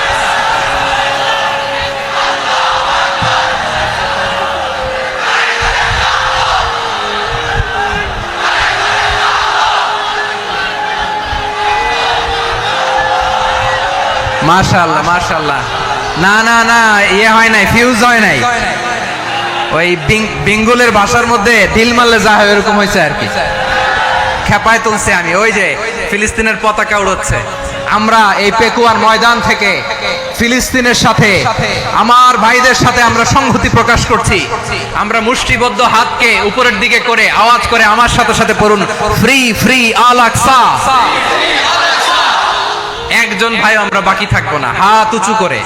মাশাআল্লাহ মাশাআল্লাহ। না না না, ইয়ে হয় নাই, ফিউজ হয় নাই। ওই বেঙ্গলের ভাষার মধ্যে ঢিল মারলে যা হয় এরকম হয়েছে আর কি। খেপায় তুলছে আমি। ওই যে ফিলিস্তিনের পতাকা উড়ছে, আমরা এই পেকুয়ার ময়দান থেকে ফিলিস্তিনের সাথে, আমার ভাইদের সাথে আমরা সংহতি প্রকাশ করছি। আমরা মুষ্টিবদ্ধ হাতকে উপরের দিকে করে আওয়াজ করে আমার সাথে সাথে পড়ুন, ফ্রি ফ্রি আল আকসা। একজন ভাই আমরা বাকি থাকবো না। হাত উঁচু করে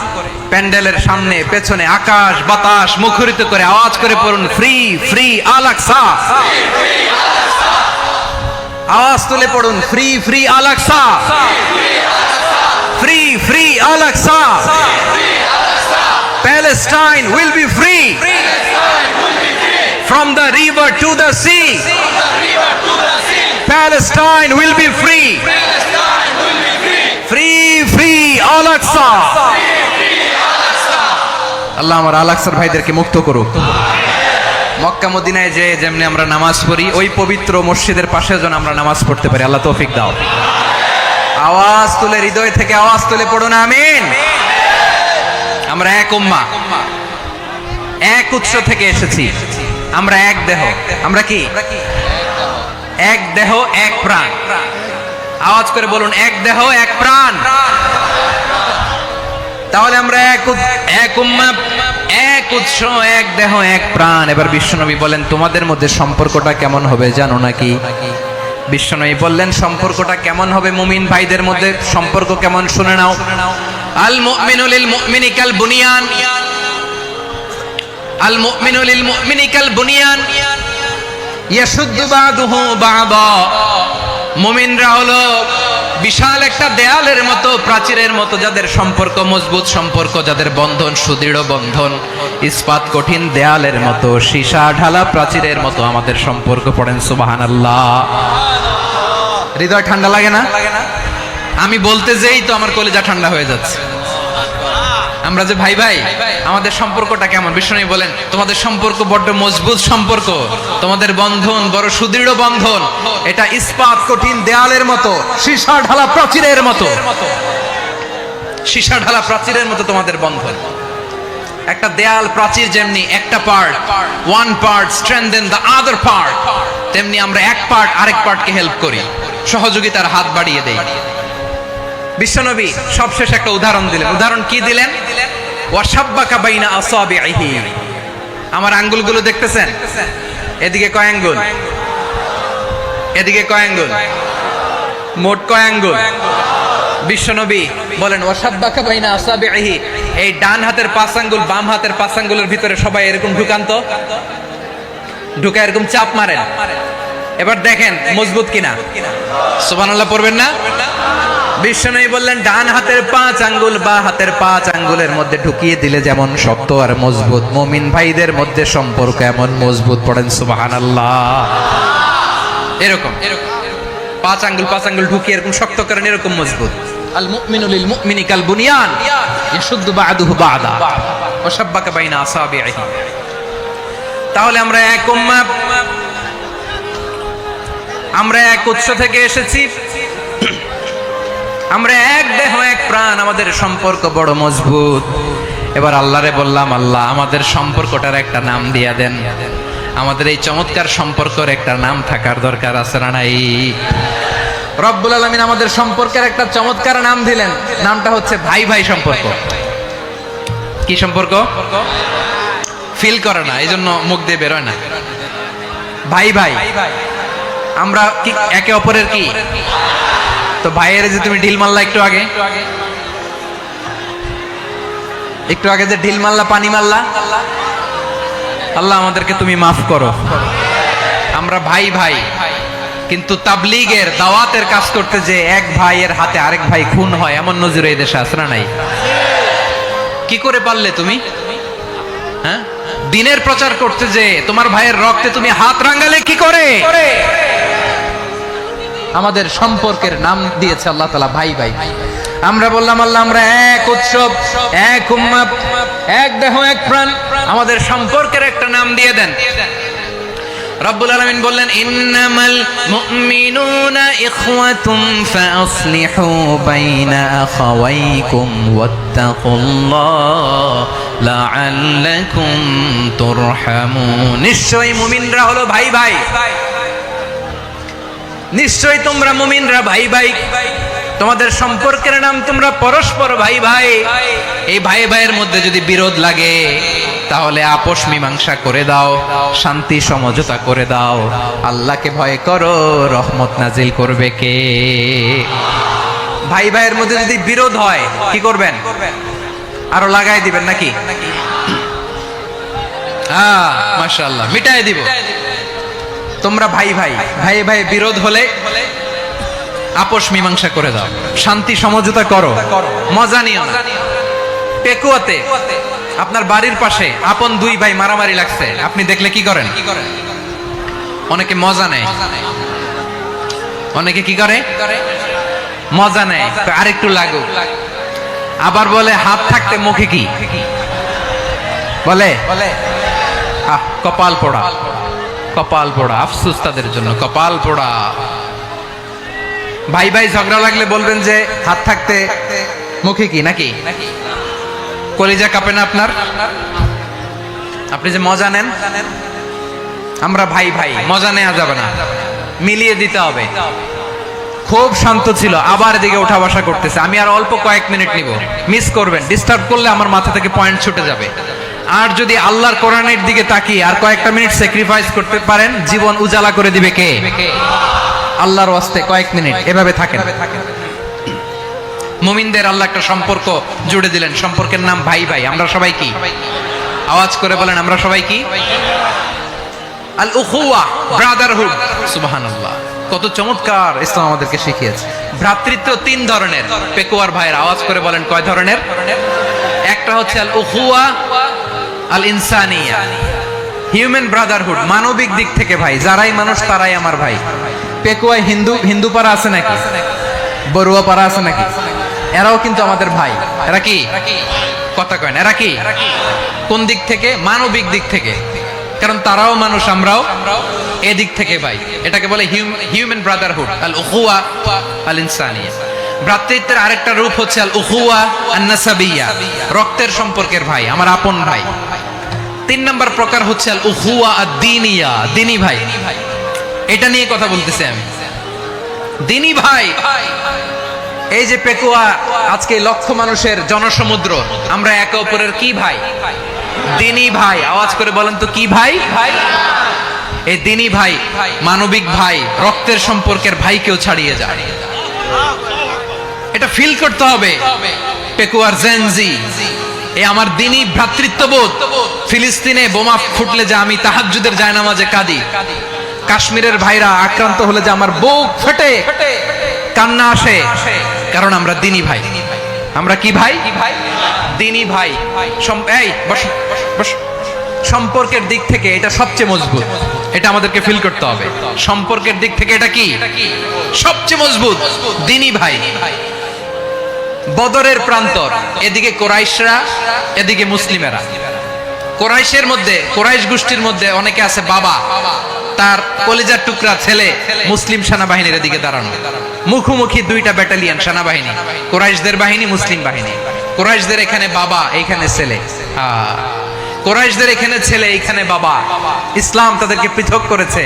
প্যান্ডেলের সামনে পেছনে আকাশ বাতাস মুখরিত করে আওয়াজ করে পড়ুন, ফ্রি ফ্রি আল আকসা। আওয়াজ তুলে পড়ুন, free free Al Aqsa, free free Al Aqsa. Palestine will be free from the river to the sea. Palestine will be free. Free free Al Aqsa. আল্লাহ আমার আল আকসার ভাইদেরকে মুক্ত করুক। মক্কা মদিনায় যে যেমনি আমরা নামাজ পড়ি, ওই পবিত্র মসজিদের পাশে যেন আমরা নামাজ পড়তে পারি। আল্লাহ তৌফিক দাও। আওয়াজ তুলে, হৃদয় থেকে আওয়াজ তুলে পড়ুন আমিন। আমরা এক উম্মাহ, এক উৎস থেকে এসেছি, আমরা এক দেহ। আমরা কি? এক দেহ এক প্রাণ। আওয়াজ করে বলুন, এক দেহ এক প্রাণ। তাহলে আমরা এক উম্মাহ, এক উৎস, এক দেহ এক প্রাণ। এবার বিশ্বনবী বলেন, তোমাদের মধ্যে সম্পর্কটা কেমন হবে জানো নাকি? বিশ্বনবী বললেন, সম্পর্কটা কেমন হবে মুমিন ভাইদের মধ্যে? সম্পর্ক কেমন শুনে নাও। আল মুমিনু লিল মুমিনি কাল বুনিয়ান, আল মুমিনু লিল মুমিনি কাল বুনিয়ান ইয়াশুদ্দু বাদুহু বাদা। মুমিনরা হলো বিশাল একটা দেয়ালের মতো, প্রাচীরের মতো, যাদের সম্পর্ক মজবুত সম্পর্ক, যাদের বন্ধন সুদৃঢ় বন্ধন, ইস্পাত কঠিন দেয়ালের মতো, সীসা ঢালা প্রাচীরের মতো আমাদের সম্পর্ক। পড়েন সুবহানাল্লাহ। হৃদয় ঠান্ডা লাগে না? আমি বলতে যেই তো আমার কলিজা ঠান্ডা হয়ে যাচ্ছে। আমরা যে ভাই ভাই, আমাদের সম্পর্কটা কেমন? বিষ্ণু বলেন, তোমাদের সম্পর্ক বড্ড মজবুত সম্পর্ক, তোমাদের বন্ধন বড় সুদৃঢ় বন্ধন। এটা ইস্পাত কঠিন দেয়ালের মতো, সীসা ঢালা প্রাচীরের মতো, সীসা ঢালা প্রাচীরের মতো তোমাদের বন্ধন। একটা দেয়াল প্রাচীর যেমনি একটা part, one part strengthen the other part, তেমনি আমরা এক পার্ট আরেক পার্টকে হেল্প করি, সহযোগিতার হাত বাড়িয়ে দেই। বিশ্বনবী সবশেষ একটা উদাহরণ দিলেন। উদাহরণ কি দিলেন? ওয়াশাব্বাকা বাইনা আসাবিহি। আমার আঙ্গুলগুলো দেখতেছেন? এদিকে কয় আঙ্গুল? এদিকে কয় আঙ্গুল? মোট কয় আঙ্গুল? বিশ্বনবী বলেন ওয়াসাব্বাকা বাইনা আসাবিহি, এই ডান হাতের 5 আঙ্গুল বাম হাতের 5 আঙ্গুলের ভিতরে সবাই এরকম ঢুকান্ত, ঢুকা এরকম চাপ মারেন। এবার দেখেন মজবুত কিনা। সুবহানাল্লাহ পড়বেন না? বিশ্বনবী বললেন ডান হাতের 5 আঙ্গুল বা হাতের 5 আঙ্গুলের মধ্যে ঢুকিয়ে দিলে যেমন শক্ত আর মজবুত, মুমিন ভাইদের মধ্যে সম্পর্ক এমন মজবুত। পড়েন সুবহানাল্লাহ। এরকম 5 আঙ্গুল ঢুকিয়ে এরকম শক্ত করেন, এরকম মজবুত। আল মুমিনু লিল মুমিনি কাল বুনিয়ান ইয়াশুদ্দু বা'দুহু বা'দা ওয়া শাব্বাকা বাইনা আসাবিহি। তাহলে আমরা এক উম্মাহ, আমরা এক উৎস থেকে এসেছি, আমরা এক দেহ এক প্রাণ, আমাদের সম্পর্ক বড় মজবুত। এবার আল্লাহরে বললাম, আল্লাহ আমাদের সম্পর্কটার একটা নাম দিয়া দেন। আমাদের এই চমৎকার সম্পর্কের একটা নাম থাকার দরকার আছে না নাই? রব্বুল আলামিন আমাদের সম্পর্কের একটা চমৎকার নাম দিলেন, নামটা হচ্ছে ভাই ভাই সম্পর্ক। কি সম্পর্ক? ফিল করে না, এই জন্য মুখ দিয়ে বেরোয় না। ভাই ভাই, আমরা কি একে অপরের কি? তো ভাইয়ের যে তুমি ঢিল মারলা একটু আগে, একটু আগে যে ঢিল মারলা, পানি মারলা, আল্লাহ আমাদেরকে তুমি মাফ করো। আমরা ভাই ভাই, কিন্তু তাবলীগের দাওয়াতের কাজ করতে যে এক ভাইয়ের হাতে আরেক ভাই খুন হয়, এমন নজির এই দেশে আছে না নাই? কি করে পারলে তুমি? হ্যাঁ, দিনের প্রচার করতে যে তোমার ভাইয়ের রক্তে তুমি হাত রাঙালে কি করে? আমাদের সম্পর্কের নাম দিয়েছে আল্লাহ তাআলা ভাই ভাই। আমরা বললাম আল্লাহ আমরা এক উৎসব, এক উম্মাহ, এক দেহ এক প্রাণ, আমাদের সম্পর্কের একটা নাম দিয়ে দেন। রব্বুল আলামিন বললেন ইন্নামাল মুমিনুনা ইখওয়াতুম ফাসলিহু বাইনা আখাওয়াইকুম ওয়াত্তাকুল্লাহ লাআল্লাকুম তুরহামুন। নিশ্চয়ই মুমিনরা হলো ভাই ভাই, নিশ্চয়ই তোমরা মুমিনরা ভাই ভাই, তোমাদের সম্পর্কের নাম তোমরা পরস্পর ভাই ভাই। এই ভাই ভাইয়ের মধ্যে যদি বিরোধ লাগে তাহলে আপোষ মীমাংসা করে দাও, শান্তি সমঝোতা করে দাও। আল্লাহকে ভয় করো, রহমত নাজিল করবে কে? ভাই ভাইয়ের মধ্যে যদি বিরোধ হয় কি করবেন? আরো লাগাই দিবেন নাকি? মাশাআল্লাহ, মিটাই দিব। তোমরা ভাই ভাই, ভাই ভাই বিরোধ হলে আপোষ মীমাংসা করে দাও, শান্তি সমঝোতা করো, মজা নিও না। পেকুয়াতে আপনার বাড়ির পাশে আপন 2 ভাই মারামারি লাগছে, আপনি দেখলে কি করেন? অনেকে মজা নেয়, অনেকে কি করে? মজা নেয়, আরেকটু লাগুক। আবার বলে হাত থাকতে মুখে কি বলে? কপাল পোড়া, কপাল পোড়া। আফসোস তাদের জন্য, কপাল পোড়া। ভাই ভাই ঝগড়া লাগলে বলবেন যে হাত থাকতে মুখে কি, নাকি? কলিজা কাঁপে না আপনার? আপনি যে মজা নেন, আমরা ভাই ভাই, মজা নেওয়া যাবে না, মিলিয়ে দিতে হবে। খুব শান্ত ছিল, আবার এদিকে ওঠা বসা করতেছে। আমি আর অল্প কয়েক মিনিট নিব, মিস করবেন। ডিস্টার্ব করলে আমার মাথা থেকে পয়েন্ট ছুটে যাবে। আর যদি আল্লাহর কোরআনের দিকে তাকিয়ে আর কয়েকটা মিনিট স্যাক্রিফাইস করতে পারেন, জীবন উজালা করে দিবে কে? আল্লাহর ওয়াস্তে কয়েক মিনিট এভাবে থাকেন। মুমিনদের আল্লাহ একটা সম্পর্ক জুড়ে দিলেন, সম্পর্কের নাম ভাই ভাই। আমরা সবাই কি? আওয়াজ করে বলেন, আমরা সবাই কি? আল উখুয়া, ব্রাদারহুড। সুবহানাল্লাহ, কত চমৎকার ইসলাম আমাদেরকে শিখিয়েছে। ভ্রাতৃত্ব 3 ধরনের। পেকুয়ার ভাইয়ের আওয়াজ করে বলেন কয় ধরনের? একটা হচ্ছে আল উখুয়া আল ইনসানিয়া, হিউম্যান ব্রাদারহুড, মানবিক দিক থেকে ভাই, যারাই মানুষ তারাই আমার ভাই। পেকুয়ায় হিন্দু পাড়া আছে নাকি? বড়ুয়া পাড়া আছে নাকি? এরাও কিন্তু আমাদের ভাই। এরা কি? কথা কয় না, এরা কি? কোন দিক থেকে? মানবিক দিক থেকে, কারণ তারাও মানুষ, আমরাও এদিক থেকে ভাই। এটাকে বলে হিউম্যান ব্রাদারহুড, আল উখুয়া আল ইনসানিয়া। ভ্রাতৃত্বের আরেকটা রূপ হচ্ছে আল উখুয়া আন নাসাবিয়া, রক্তের সম্পর্কের ভাই, আমার আপন ভাই। 3 নম্বর প্রকার হচ্ছে আল উখুয়া আদ-দীনিয়া, দিনী ভাই। এটা নিয়ে কথা বলতেছি আমি, দিনী ভাই। এই যে পেকুয়া আজকে লক্ষ মানুষের জনসমুদ্র, আমরা একে অপরের কি ভাই? দিনী ভাই। আওয়াজ করে বলেন তো কি ভাই? এই দিনী ভাই, মানবিক ভাই, রক্তের সম্পর্কের ভাইকেও ছাড়িয়ে যায়। এটা ফিল করতে হবে। পেকুয়ার জেনজি, এই আমার দিনী ভ্রাতৃত্ববোধ। ফিলিস্তিনে বোমা ফুটলে যে আমি তাহাজ্জুদের জায়নামাজে কাঁদি, কাশ্মীরের ভাইরা আক্রান্ত হলে যে আমার বুক ফেটে কান্না আসে, কারণ আমরা দিনী ভাই। আমরা কি ভাই? দিনী ভাই। এই বসো বসো। সম্পর্কের দিক থেকে এটা সবচেয়ে মজবুত, এটা আমাদেরকে ফিল করতে হবে। সম্পর্কের দিক থেকে এটা কি সবচেয়ে মজবুত? দিনী ভাই। বদরের প্রান্তর, এদিকে কোরাইশরা, এদিকে মুসলিমেরা। কোরাইশের মধ্যে, কোরাইশ গোষ্ঠীর মধ্যে অনেকে আছে বাবা, তার কলিজার টুকরা ছেলে মুসলিম সেনাবাহিনীর এদিকে দাঁড়ানো, মুখোমুখি দুইটা ব্যাটালিয়ন সেনাবাহিনী, কোরাইশদের বাহিনী, মুসলিম বাহিনী। কোরাইশদের এখানে বাবা, এইখানে ছেলে। কোরাইশদের এখানে ছেলে, এইখানে বাবা। ইসলাম তাদেরকে পৃথক করেছে।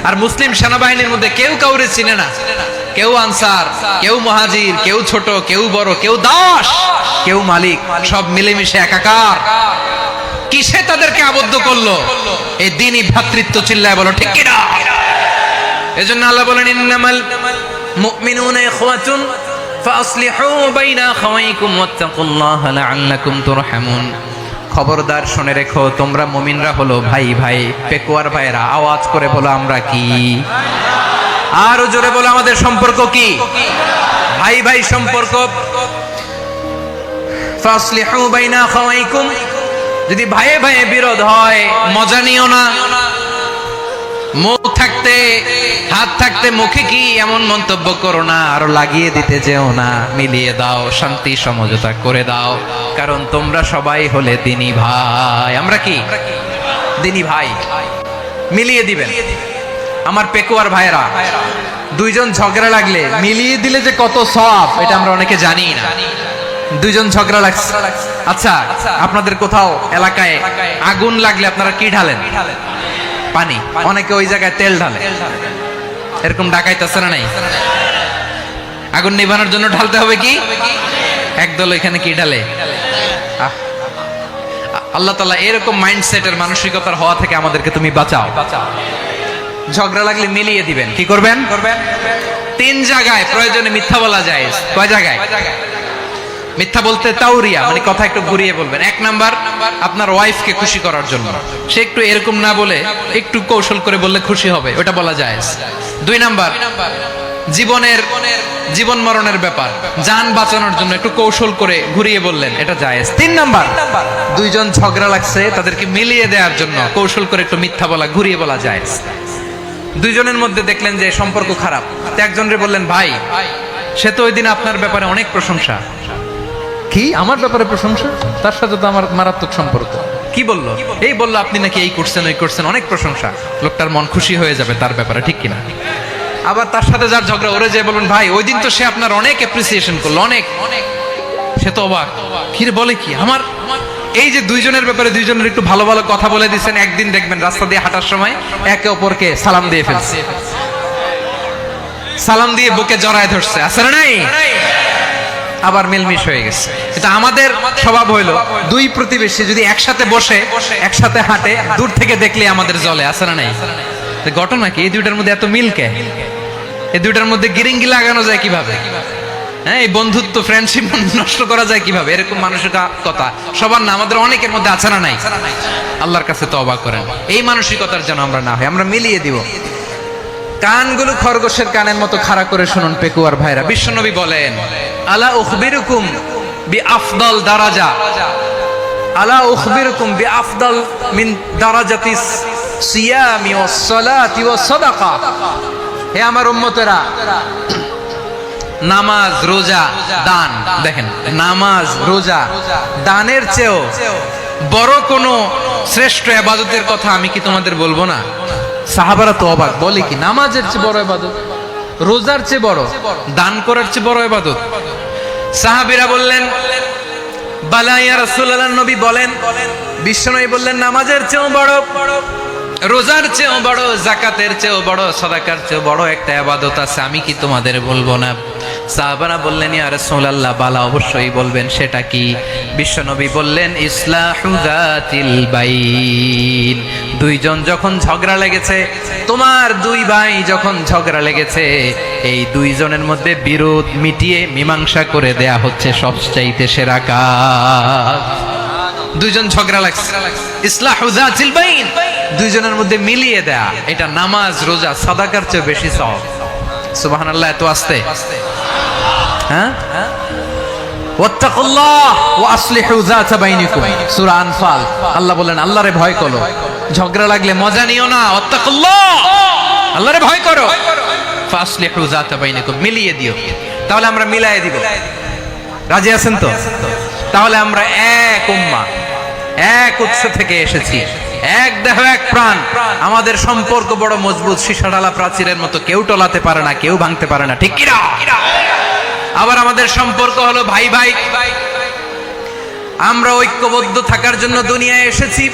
আর মুসলিম সেনাবাহিনীর মধ্যে কেউ কাউরে চিনে না। কেউ আনসার, কেউ মুহাজির, কেউ ছোট, কেউ বড়, কেউ দাস, কেউ মালিক, সব মিলেমিশে একাকার। কিসে তাদেরকে আবদ্ধ করলো? এই দ্বীনি ভ্রাতৃত্ব। চিল্লায় বলো ঠিক কিনা? এজন্য আল্লাহ বলেন, ইন্নামাল মুমিনুনা ইখওয়াতুন ফাসলিহু বাইনা আখাওয়াইকুম ওয়াত্তাকুল্লাহা লাআল্লাকুম তুরহামুন। খবরদার শুনে রেখো, তোমরা মুমিনরা হলো ভাই ভাই। পেকুয়ার ভাইরা আওয়াজ করে বলো আমরা কি? আরো জোরে বলো আমাদের সম্পর্ক কি? ভাই ভাই সম্পর্ক। ফাসলিহু বাইনা আখাওয়াইকুম। যদি ভাইয়ে ভাইয়ে বিরোধ হয়, মজা নিও না। মুখ থাকতে, হাত থাকতে মুখে কি এমন মন্তব্য করো না, আরো লাগিয়ে দিতে যেও না। মিলিয়ে দাও, শান্তি সমঝোতা করে দাও, কারণ তোমরা সবাই হলে দিনী ভাই। আমরা কি? দিনী ভাই। মিলিয়ে দিবেন। আমার পেকুয়ার ভাইরা, দুইজন ঝগড়া লাগলে মিলিয়ে দিলে যে কত সওয়াব, এটা আমরা অনেকে জানি না। দুইজন ঝগড়া লাগছে, আচ্ছা আপনাদের কোথাও এলাকায় আগুন লাগলে আপনারা কি ঢালেন? পানি। অনেকে ওই জায়গায় তেল ঢালে। এরকম ডাকাইতে আছে না নাই? আগুন নিভানোর জন্য ঢালতে হবে কি? একদল এখানে কি ঢালে? আল্লাহ তাআলা এরকম মাইন্ডসেটের, মানসিকতার হওয়া থেকে আমাদেরকে তুমি বাঁচাও। ঝগড়া লাগলে মিলিয়ে দিবেন। কি করবেন? তিন জায়গায় প্রয়োজনে মিথ্যা বলা যায়। কয় জায়গায় মিথ্যা বলতে? তাওরিয়া, মানে কথা একটু ঘুরিয়ে বলবেন। এক নাম্বার, আপনার ওয়াইফকে খুশি করার জন্য, সে একটু এরকম না বলে একটু কৌশল করে বললে খুশি হবে, ওটা বলা যায়। দুই নাম্বার, জীবন মরণের ব্যাপার, জান বাঁচানোর জন্য একটু কৌশল করে ঘুরিয়ে বললেন, এটা জায়েজ। তিন নাম্বার, দুইজন ঝগড়া লাগছে, তাদেরকে মিলিয়ে দেওয়ার জন্য কৌশল করে একটু মিথ্যা বলা, ঘুরিয়ে বলা জায়েজ। দুইজনের মধ্যে দেখলেন যে সম্পর্ক খারাপ, তো একজনরে বললেন, ভাই সে তো ওই দিন আপনার ব্যাপারে অনেক প্রশংসা। কি আমার ব্যাপারে প্রশংসা? তার সাথে তো আমার মারাত্মক সম্পর্ক। কি বললো? এই বললো আপনি নাকি এই করছেন, ওই করছেন, অনেক প্রশংসা। লোকটার মন খুশি হয়ে যাবে তার ব্যাপারে, ঠিক কিনা? আবার তার সাথে যার ঝগড়া, ওরে যে বলুন, ভাই ওই দিন তো সে আপনার অনেক অ্যাপ্রিসিয়েশন করলো, অনেক। সে তো অবাক, কি রে বলে কি? আমার এই যে দুইজনের ব্যাপারে দুইজনের একটু ভালো ভালো কথা বলে দিচ্ছেন, একদিন দেখবেন রাস্তা দিয়ে হাঁটার সময় একে অপরকে সালাম দিয়ে ফেলছে, সালাম দিয়ে বুকে জড়ায় ধরছে, আছে না নাই? আবার মিলমিশ হয়ে গেছে। এটা আমাদের স্বভাব হইলো, দুই প্রতিবেশী যদি একসাথে বসে একসাথে হাঁটে, দূর থেকে দেখলে আমাদের জ্বলে, আছে না নাই? ঘটনা কি? এই দুইটার মধ্যে এত মিল কে? এই দুইটার মধ্যে গিরিঙ্গি লাগানো যায় কিভাবে? হ্যাঁ, এই বন্ধুত্ব, ফ্রেন্ডশিপ নষ্ট করা যায় কিভাবে? এরকম মানসিকতা সবার না, আমাদের অনেকের মধ্যে আছে না নাই? আল্লাহর কাছে তওবা করেন, এই মানসিকতার যেন আমরা না হই, আমরা মিলিয়ে দিব। কানগুলো খরগোশের কানের মতো খাড়া করে শুনুন পেকুয়ার ভাইরা। বিশ্বনবী বলেন, আলা উখবিরুকুম বিআফদাল দারাজা, আলা উখবিরুকুম বিআফদাল মিন দারাজাতিস সিয়ামি ওয়াস সালাতি ওয়াস সাদাকা। হে আমার উম্মতেরা, নামাজ, রোজা, দান, দেখেন নামাজ, রোজা, দানের চেয়েও বড় কোন শ্রেষ্ঠ ইবাদতের কথা আমি কি তোমাদের বলবো না? সাহাবারা তো অবাক, বলে কি নামাজের চেয়ে বড় ইবাদত, রোজার চেয়ে বড়, দান করার চেয়ে বড় ইবাদত? সাহাবীরা বললেন, বালা ইয়া রাসূলুল্লাহ, নবী বলেন। বিশ্বনবী বললেন, নামাজের চেয়েও বড়, রোজার চেয়েও বড়, যাকাতের চেয়েও বড়, সাদাকার চেয়েও বড় একটা ইবাদত আছে, আমি কি তোমাদের বলবো না? সাহাবারা বললেন, ইয়া রাসূলুল্লাহ, বালা, অবশ্যই বলবেন, সেটা কি? বিশ্বনবী বললেন, ইসলাহু যাতিল বাইন। দুইজন যখন ঝগড়া লেগেছে, তোমার দুই ভাই যখন ঝগড়া লেগেছে, এই দুইজনের মধ্যে বিরোধ মিটিয়ে মীমাংসা করে দেয়া হচ্ছে সবচাইতে সেরা কাজ। দুইজন ঝগড়া লাগছে, ইসলাহু যাতিল বাইন, দুইজনের মধ্যে মিলিয়ে দেয়া, এটা নামাজ, রোজা, সাদাকার চেয়ে বেশি সওয়াব। সুবহানাল্লাহ, এত আস্তে, হ্যাঁ? ওয়াত্তাকুল্লাহ ওয়া আসলিহু যাতা বাইনিকুম, সূরা আনফাল। আল্লাহ বলেন, আল্লাহরে ভয় করো, ঝগড়া লাগলে মজা নিও না। ওয়াত্তাকুল্লাহ, আল্লাহরে ভয় করো, ফাসলিহু যাতা বাইনিকুম, মিলিয়ে দিও। তাহলে আমরা মিলায়ে দিব, রাজি আছেন তো? তাহলে আমরা এক উম্মাহ, এক উৎস থেকে এসেছি, এক দেহ এক প্রাণ। আমাদের সম্পর্ক বড় মজবুত, সীসাডালা প্রাচীরের মতো, কেউ টলাতে পারে না, কেউ ভাঙতে পারে না, ঠিক কিনা? আবার আমাদের সম্পর্ক হলো ভাই ভাই। আমরা ঐক্যবদ্ধ থাকার জন্য দুনিয়ায় এসেছি।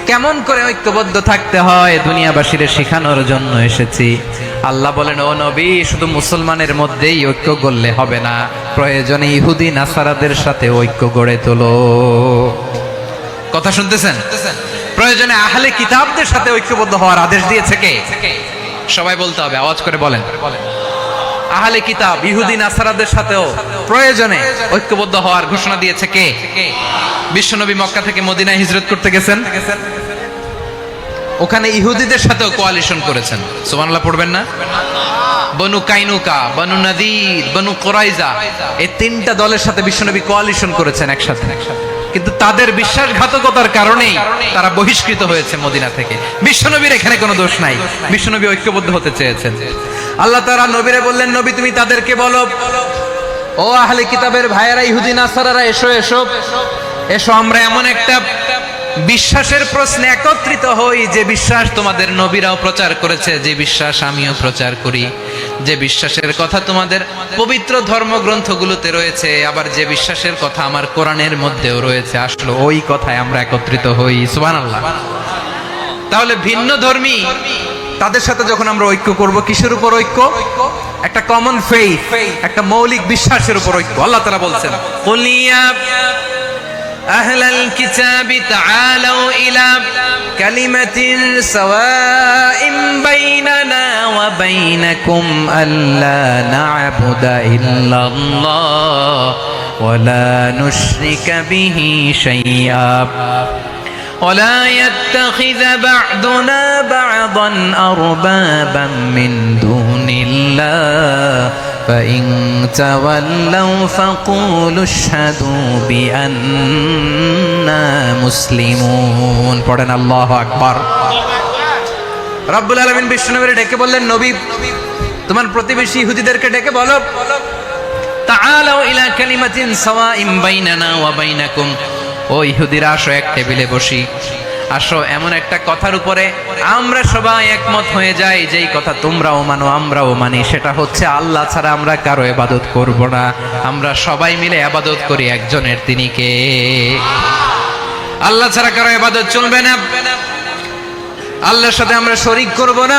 কেমন করে ঐক্যবদ্ধ থাকতে হয় দুনিয়াবাসীদের শেখানোর জন্য এসেছি। আল্লাহ বলেন, ও নবী, শুধু মুসলমানের মধ্যেই ঐক্য গড়লে হবে না, প্রয়োজনে ইহুদি নাসারাদের সাথে ঐক্য গড়ে তোলো। কথা শুনতেছেন? প্রয়োজনে আহলে কিতাবদের সাথে ঐক্যবদ্ধ হওয়ার আদেশ দিয়েছে কে? সবাই বলতে হবে, আওয়াজ করে বলেন। আহলে কিতাব, ইহুদি নাসারাদের সাথেও প্রয়োজনে ঐক্যবদ্ধ হওয়ার ঘোষণা দিয়েছে কে? বিশ্বনবী মক্কা থেকে মদিনায় হিজরত করতে গেছেন, ওখানে ইহুদিদের সাথেও কোয়ালিশন করেছেন। সুবহানাল্লাহ পড়বেন না? বনু কাইনুকা, বনু নাদির, বনু কুরাইজা, এই তিনটা দলের সাথে বিশ্বনবী কোয়ালিশন করেছেন একসাথে। কিন্তু তাদের বিশ্বাসঘাতকতার কারণেই তারা বহিষ্কৃত হয়েছে মদিনা থেকে। বিশ্বনবীর এখানে কোনো দোষ নাই, বিশ্বনবী ঐক্যবদ্ধ হতে চেয়েছেন। আল্লাহ তাআলা নবীরে বললেন, নবী তুমি তাদেরকে বলো, ও আহলে কিতাবের ভাইয়েরা, ইহুদি নাসারারা, এসো এসো এসো, আমরা এমন একটা বিশ্বাসের প্রশ্নে একত্রিত হই, যে বিশ্বাস তোমাদের নবীরাও প্রচার করেছে, যে বিশ্বাস আমিও প্রচার করি, যে বিশ্বাসের কথা তোমাদের পবিত্র ধর্মগ্রন্থগুলোতে রয়েছে, আবার যে বিশ্বাসের কথা আমার কোরআনের মধ্যেও রয়েছে, আসলে ওই কথায় আমরা একত্রিত হই। সুবহানাল্লাহ। তাহলে ভিন্ন ধর্মী তাদের সাথে যখন আমরা ঐক্য করব, কিসের উপর ঐক্য? একটা কমন ফেইথ, একটা মৌলিক বিশ্বাসের উপর ঐক্য। আল্লাহ তাআলা বলছেন, কুলিয়া আহলাল কিতাবি তাআলাউ ইলা কালিমাতিন সাওয়াইন বাইনানা ওয়া বাইনাকুম আল্লা না'বুদা ইল্লাল্লাহ ওয়া লা নুশরিকা বিহি শাইআ ولا يتخذ بعضنا بعضا أربابا من دون الله فإن تولوا فقولوا اشهدوا بأننا مسلمون। পড়েন আল্লাহু আকবার। রব্বুল আলামিন বিশ্বনবীর ডেকে বললেন, নবী তোমার প্রতিবেশী ইহুদিদেরকে ডেকে বলো, তাআলাউ ইলা কালিমাতিন সাওয়াইন বাইনানা ওয়া বাইনাকুম, ও ইহুদিরা, আসো এক টেবিলে বসি, আসো এমন একটা কথার উপরে আমরা সবাই একমত হয়ে যাই, যেই কথা তোমরাও মানো আমরাও মানি, সেটা হচ্ছে আল্লাহ ছাড়া আমরা কারো ইবাদত করব না, আমরা সবাই মিলে ইবাদত করি একজনের, তিনি কে? আল্লাহ ছাড়া কারো ইবাদত চলবে না, আল্লাহর সাথে আমরা শরীক করব না,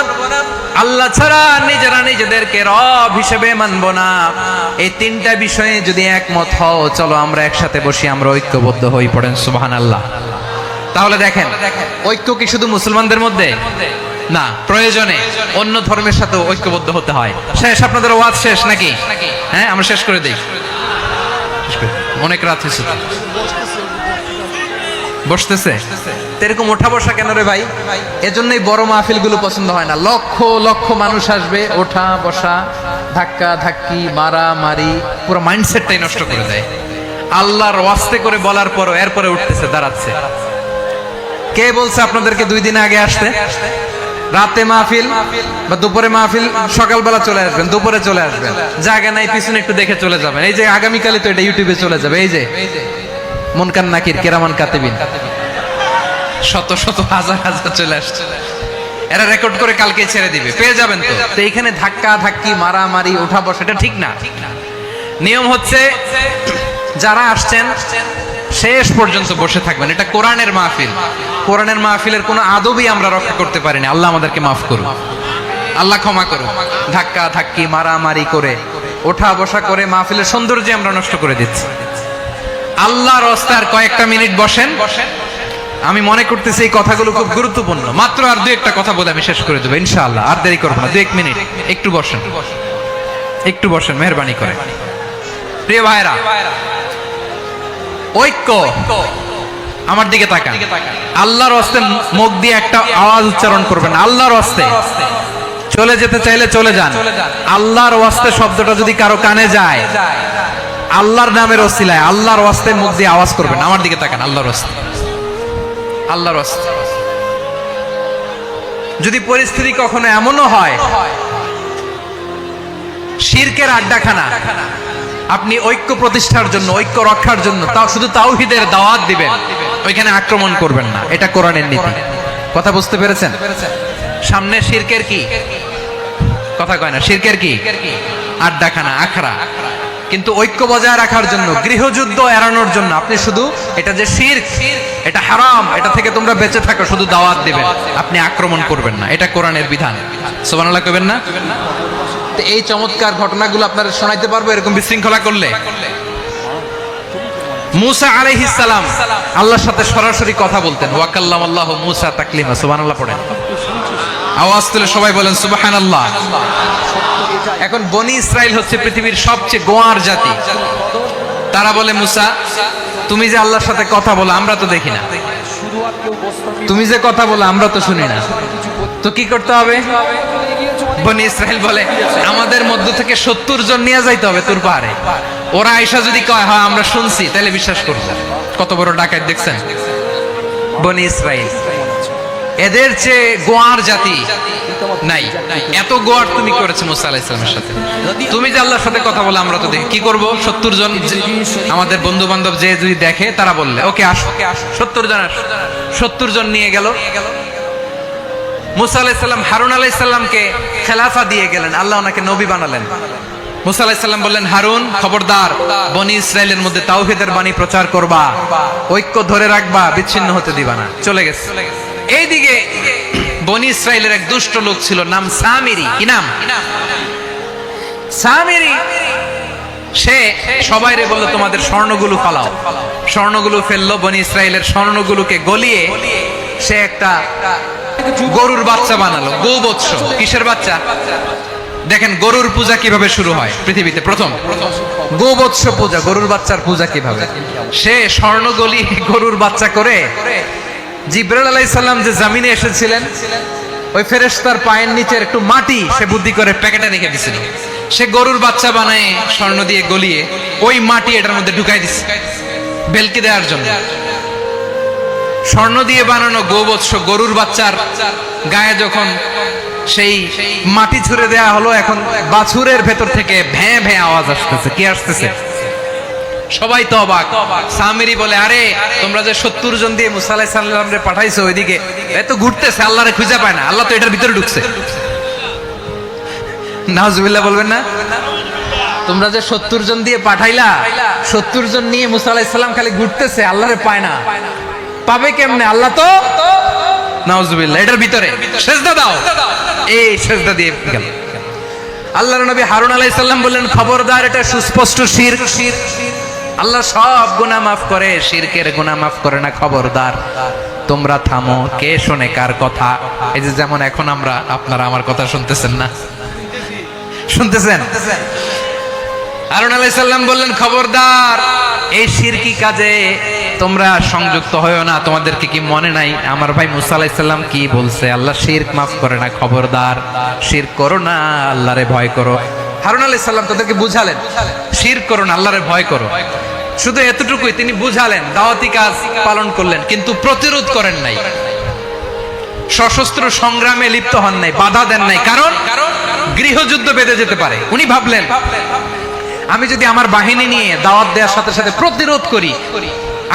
আল্লাহ ছাড়া নিজেরা নিজেদেরকে রব হিসেবে মানব না। এই তিনটা বিষয়ে যদি একমত হও, চলো আমরা একসাথে বসি, আমরা ঐক্যবদ্ধ হই। পড়েন সুবহানাল্লাহ। তাহলে দেখেন, ঐক্য কি শুধু মুসলমানদের মধ্যে না, প্রয়োজনে অন্য ধর্মের সাথে ঐক্যবদ্ধ হতে হয়। শেষ, আপনাদের ওয়াজ শেষ নাকি? হ্যাঁ, আমরা শেষ করে দেই, অনেক রাত হয়েছে। বসতেছে এরকম ওঠা বসা কেন রে ভাই? এজন্যই বড় মাহফিল গুলো পছন্দ হয় না। লক্ষ লক্ষ মানুষ আসবে, ওঠা বসা, ধাক্কা ধাক্কি, মারা মারি, পুরো মাইন্ডসেটটাই নষ্ট করে দেয়। আল্লাহর ওয়াস্তে করে বলার পরও এরপরে উঠতেছে, দাঁড়াচ্ছে। কে বলছে আপনাদেরকে 2 দিন আগে আসতে? রাতে মাহফিল বা দুপুরে মাহফিল, সকালবেলা চলে আসবেন, দুপুরে চলে আসবেন, জায়গা নাই পিছনে একটু দেখে চলে যাবেন। এই যে আগামীকালে তো এটা ইউটিউবে চলে যাবে, এই যে মুনকার নাকির কিরামান কাতিবিন, শত শত হাজার হাজার চলে আসছে, এরা রেকর্ড করে কালকে ছেড়ে দিবে, পেয়ে যাবেন তো। তো এখানে ধাক্কা ধাক্কি, মারামারি, ওঠা বসা, এটা ঠিক না। নিয়ম হচ্ছে যারা আসছেন শেষ পর্যন্ত বসে থাকবেন। এটা কোরআনের মাহফিল, কোরআনের মাহফিলের কোনো আদবই আমরা রক্ষা করতে পারিনি। আল্লাহ আমাদেরকে মাফ করুন, আল্লাহ ক্ষমা করুন। ধাক্কা ধাক্কি, মারামারি করে ওঠা বসা করে মাহফিলের সৌন্দর্য আমরা নষ্ট করে দিচ্ছি। আল্লাহর রাস্তায় আর কয়েকটা মিনিট বসেন। আমি মনে করতেছি এই কথাগুলো খুব গুরুত্বপূর্ণ। মাত্র আর দুই একটা কথা বলে আমি শেষ করে দেবো ইনশাআল্লাহ, আর দেরি করবো না। 2 মিনিট একটু বসেন, একটু বসেন মেহেরবানি করে। প্রিয় ভাইরা, ঐক্য, আমার দিকে তাকান। আল্লাহর রাস্তায় মুখ দিয়ে একটা আওয়াজ উচ্চারণ করবেন, আল্লাহর রাস্তায়। চলে যেতে চাইলে চলে যান। আল্লাহর ওয়াস্তে শব্দটা যদি কারো কানে যায়, আল্লাহর নামের ওসিলায় আল্লাহর ওয়াস্তে মুখ দিয়ে আওয়াজ করবেন। আমার দিকে তাকান, আল্লাহর ওয়াস্তে, আল্লাহর ওয়াস্তে। যদি পরিস্থিতি কখনো এমনও হয় শিরকের আড্ডাখানা, আপনি ঐক্য প্রতিষ্ঠার জন্য, ঐক্য রক্ষার জন্য তাও শুধু তাওহীদের দাওয়াত দিবেন, ওইখানে আক্রমণ করবেন না। এটা কোরআনের নীতি। কথা বুঝতে পেরেছেন? সামনে শিরকের কি কথা কয় না, শিরকের কি আড্ডাখানা, আখড়া। কিন্তু ঐক্য বজায় রাখার জন্য, গৃহযুদ্ধ এড়ানোর জন্য আপনি শুধু এটা যে শিরক, এটা হারাম, এটা থেকে তোমরা বেঁচে থাকো, শুধু দাওয়াত দিবেন, আপনি আক্রমণ করবেন না। এটা কোরআনের বিধান। সুবহানাল্লাহ কইবেন না? তো এই চমৎকার ঘটনাগুলো আপনারা শোনাইতে পারবো এরকম বিশৃঙ্খলা করলে। মুসা আলাইহিস সালাম আল্লাহর সাথে সরাসরি কথা বলতেন। ওয়া কাল্লামাল্লাহু মুসা তাকলিমা। সুবহানাল্লাহ পড়েন, আওয়াজ তুলে সবাই বলেন সুবহানাল্লাহ। এখন বনি ইসরাইল হচ্ছে পৃথিবীর সবচেয়ে গোয়ার জাতি। তারা বলে, মুসা তুমি যে আল্লাহর সাথে কথা বলো আমরা তো দেখি না, তুমি যে কথা বলো আমরা তো শুনি না, তো কি করতে হবে? বনি ইসরাইল বলে, আমাদের মধ্য থেকে 70 জন নিয়ে যাইতে হবে তোর পাহাড়ে। ওরা আয়েশা যদি কয় হ্যাঁ আমরা শুনছি, তাহলে বিশ্বাস করবো। কত বড় ডাকাত দেখছেন বনি ইসরাইল। এদের চেয়ে গোয়ার জাতি নাই। এত গোয়ার তুমি করেছো মুসা আলাইহিস সালামের সাথে। তুমি যে আল্লাহর সাথে কথা বলে আমরা তো দেখি, কি করব? 70 জন আমাদের বন্ধু বান্ধব যে যদি দেখে, তারা বললে ওকে আসো, 70 জন আসো। 70 জন নিয়ে গেল। মুসা আলাইহিস সালাম হারুন আলাইহিস সালামকে খেলাফা দিয়ে গেলেন, আল্লাহ ওনাকে নবী বানালেন। মুসা আলাইহিস সালাম বললেন, হারুন খবরদার, বনি ইসরাইলের মধ্যে তাওহীদের বাণী প্রচার করবা, ঐক্য ধরে রাখবা, বিচ্ছিন্ন হতে দিবা না। চলে গেছে। এইদিকে বনি ইসরাইলের এক দুষ্ট লোক ছিল, নাম সামিরি। কি নাম? সামিরি। সে সবাইরে বললো তোমাদের স্বর্ণগুলো ফালাও। স্বর্ণগুলো ফেললো, বনি ইসরাইলের স্বর্ণগুলোকে গলিয়ে সে একটা গরুর বাচ্চা বানালো। গোবৎস। কিসের বাচ্চা? দেখেন গরুর পূজা কিভাবে শুরু হয় পৃথিবীতে প্রথম, গোবৎস পূজা, গরুর বাচ্চার পূজা কিভাবে। সে স্বর্ণ গলি গরুর বাচ্চা করে জিবরাইল আলাইহিস সালাম যে জমিনে এসেছিলেন, ওই ফেরেশতার পায়ের নিচের একটু মাটি সে বুদ্ধি করে প্যাকেটে রেখে দিয়েছিল। সে গরুর বাচ্চা বানায় স্বর্ণ দিয়ে গলিয়ে ওই মাটি এটার মধ্যে ঢুকাই দিচ্ছে বেলকি দেওয়ার জন্য। স্বর্ণ দিয়ে বানানো গোবৎস গরুর বাচ্চার গায়ে যখন সেই মাটি ছুঁড়ে দেয়া হলো, এখন বাছুরের ভেতর থেকে ভ্যাঁ ভ্যাঁ আওয়াজ আসতেছে। কি আসতেছে? সবাই তো অবাক। সামিরি বলে, আরে তোমরা যে 70 জন দিয়ে মুসা আলাইহিস সালামরে পাঠাইছো, ওইদিকে এত ঘুরতেছে, আল্লাহরে খুঁজে পায় না, আল্লাহ তো এটার ভিতরে ঢুকছে। নাউজুবিল্লাহ বলবেন না? তোমরা যে 70 জন দিয়ে পাঠাইলা, 70 জন নিয়ে মুসা আলাইহিস সালাম খালি ঘুরতেছে, আল্লাহরে পায় না। পাবে কেমনে? আল্লাহ তো নাউজুবিল্লাহ এটার ভিতরে। সেজদা দাও। এই সেজদা দিয়ে গেল। আল্লাহর নবী হারুন আলাইহিস সালাম বললেন, খবরদার, এটা সুস্পষ্ট শিরক। আল্লাহ সব গুনাহ মাফ করে, শিরকের গুনাহ মাফ করে না। খবরদার, তোমরা থামো। কে শোনে কার কথা? এই যে যেমন এখন আপনারা আমার কথা শুনতেছেন না? শুনতেছেন? হারুন আলাইহিস সালাম বললেন, খবরদার, এই শিরকি কাজে তোমরা সংযুক্ত হয়ো না। তোমাদেরকে কি মনে নাই আমার ভাই মুসা আলাইহিস সালাম কি বলছে? আল্লাহ শিরক মাফ করে না। খবরদার, শিরক করো না, আল্লাহরে ভয় করো। হারুন আলাইহিস সালাম তাদেরকে বুঝালেন, শিরক করো না, আল্লাহরে ভয় করো। শুধু এতটুকুই তিনি বুঝালেন, দাওয়াতি কাজ পালন করলেন, কিন্তু প্রতিরোধ করেন নাই, সশস্ত্র সংগ্রামে লিপ্ত হন নাই, বাধা দেন নাই। কারণ গৃহযুদ্ধ বেঁধে যেতে পারে। উনি ভাবলেন, আমি যদি আমার বাহিনী নিয়ে দাওয়াত দেওয়ার সাথে সাথে প্রতিরোধ করি,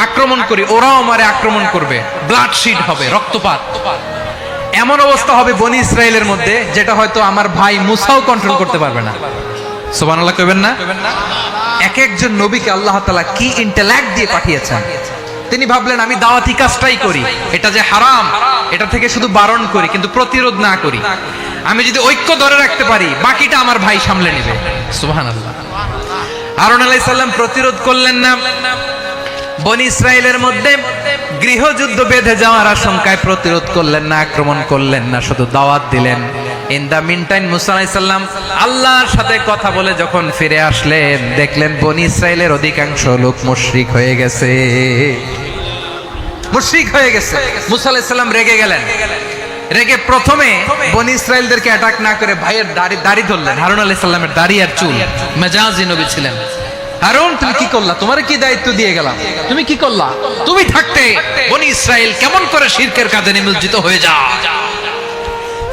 আক্রমণ করি, ওরাও আমারে আক্রমণ করবে, ব্লাডশিড হবে, রক্তপাত। এমন অবস্থা হবে বনি ইসরাইলের মধ্যে, যেটা হয়তো আমার ভাই মুসাও কন্ট্রোল করতে পারবে না। সুবহানাল্লাহ কইবেন না? এক একজন নবীকে আল্লাহ তাআলা কি ইন্টেলেক্ট দিয়ে পাঠিয়েছেন। তিনি ভাবলেন, আমি দাওয়াতি কাজটাই করি, এটা যে হারাম এটা থেকে শুধু বারণ করি, কিন্তু প্রতিরোধ না করি। আমি যদি ঐক্য ধরে রাখতে পারি, বাকিটা আমার ভাই সামলে নেবে। সুবহানাল্লাহ। হারুন আলাইহিস সালাম প্রতিরোধ করলেন না। বনি ইসরাইলের মধ্যে গৃহযুদ্ধ বেঁধে যাওয়ার আশঙ্কায় প্রতিরোধ করলেন না, আক্রমণ করলেন না, শুধু দাওয়াত দিলেন। ইন দা মিন টাইম মুসা আলাইহিস সালাম আল্লাহর সাথে কথা বলে যখন ফিরে আসলেন, দেখলেন বনি ইসরাইলের অধিকাংশ লোক মুশরিক হয়ে গেছে। মুশরিক হয়ে গেছে। মুসা আলাইহিস সালাম রেগে গেলেন। রেগে প্রথমে বনি ইসরাইলদেরকে অ্যাটাক না করে ভাইয়ের দাড়ি ধরলেন। হারুন আলাইহিস সালামের দাড়ি আর চুল। মেজাজি নবী ছিলেন। হারুন, তুমি কি করলা? তোমার কি দায়িত্ব দিয়ে গেলাম, তুমি কি করলা? তুমি থাকতে বনি ইসরাইল কেমন করে শিরকের কাজে নিমজ্জিত হয়ে যায়?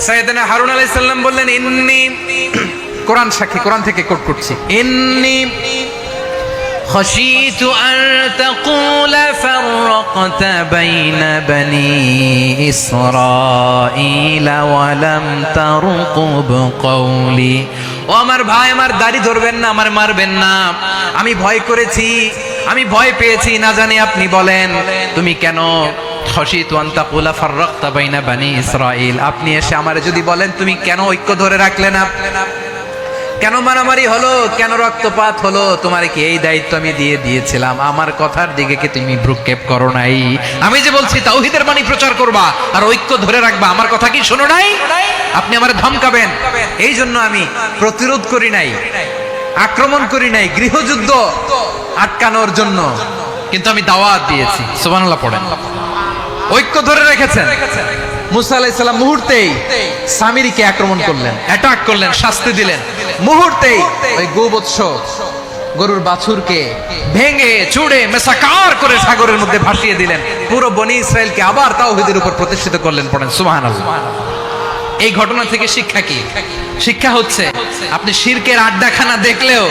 সাইয়েদনা হারুন আলাইহিস সালাম বললেন, ইন্নী, কোরআন সাক্ষী, কোরআন থেকে কোট করছি, ইন্নী خشيت أن تقول فرقت بين بني إسرائيل ولم ترقب قولي। ও আমার ভাই, আমার দাড়ি ধরবেন না, আমার মারবেন না। আমি ভয় করেছি, আমি ভয় পেয়েছি, না জানি আপনি বলেন তুমি কেন খশিতু আন তাকুলা ফাররাকতা বাইনা বানি ইসরাইল, আপনি এসে আমারে যদি বলেন তুমি কেন ঐক্য ধরে রাখলে না, কেন মারামারি হলো, কেন রক্তপাত হলো, তোমার কি এই দায়িত্ব আমি দিয়ে দিয়েছিলাম? আমার কথার দিকে কি তুমি ভ্রুক্ষেপ করো নাই? আমি যে বলছি তাওহীদের বাণী প্রচার করবা আর ঐক্য ধরে রাখবা, আমার কথা কি শোনো নাই? আপনি আমারে ধমকাবেন, এই জন্য আমি প্রতিরোধ করি নাই, আক্রমণ করি নাই, গৃহযুদ্ধ আটকানোর জন্য, কিন্তু আমি দাওয়াত দিয়েছি। সুবহানাল্লাহ পড়েন। ঐক্য ধরে রেখেছেন। মুসা আলাইহিস সালাম মুহূর্তেই সামিরীকে আক্রমণ করলেন, অ্যাটাক করলেন, শাস্তি দিলেন। মুহূর্তেই ওই গোবৎস গরুর বাছুরকে ভেঙে চুড়ে মেসাকার করে সাগরের মধ্যে ভাসিয়ে দিলেন। পুরো বনি ইসরাইলকে আবার তাওহীদের উপর প্রতিষ্ঠিত করলেন। পড়েন সুবহানাল্লাহ। এই ঘটনা থেকে শিক্ষা কি? শিক্ষা হচ্ছে আপনি শিরকের আড্ডাখানা দেখলেও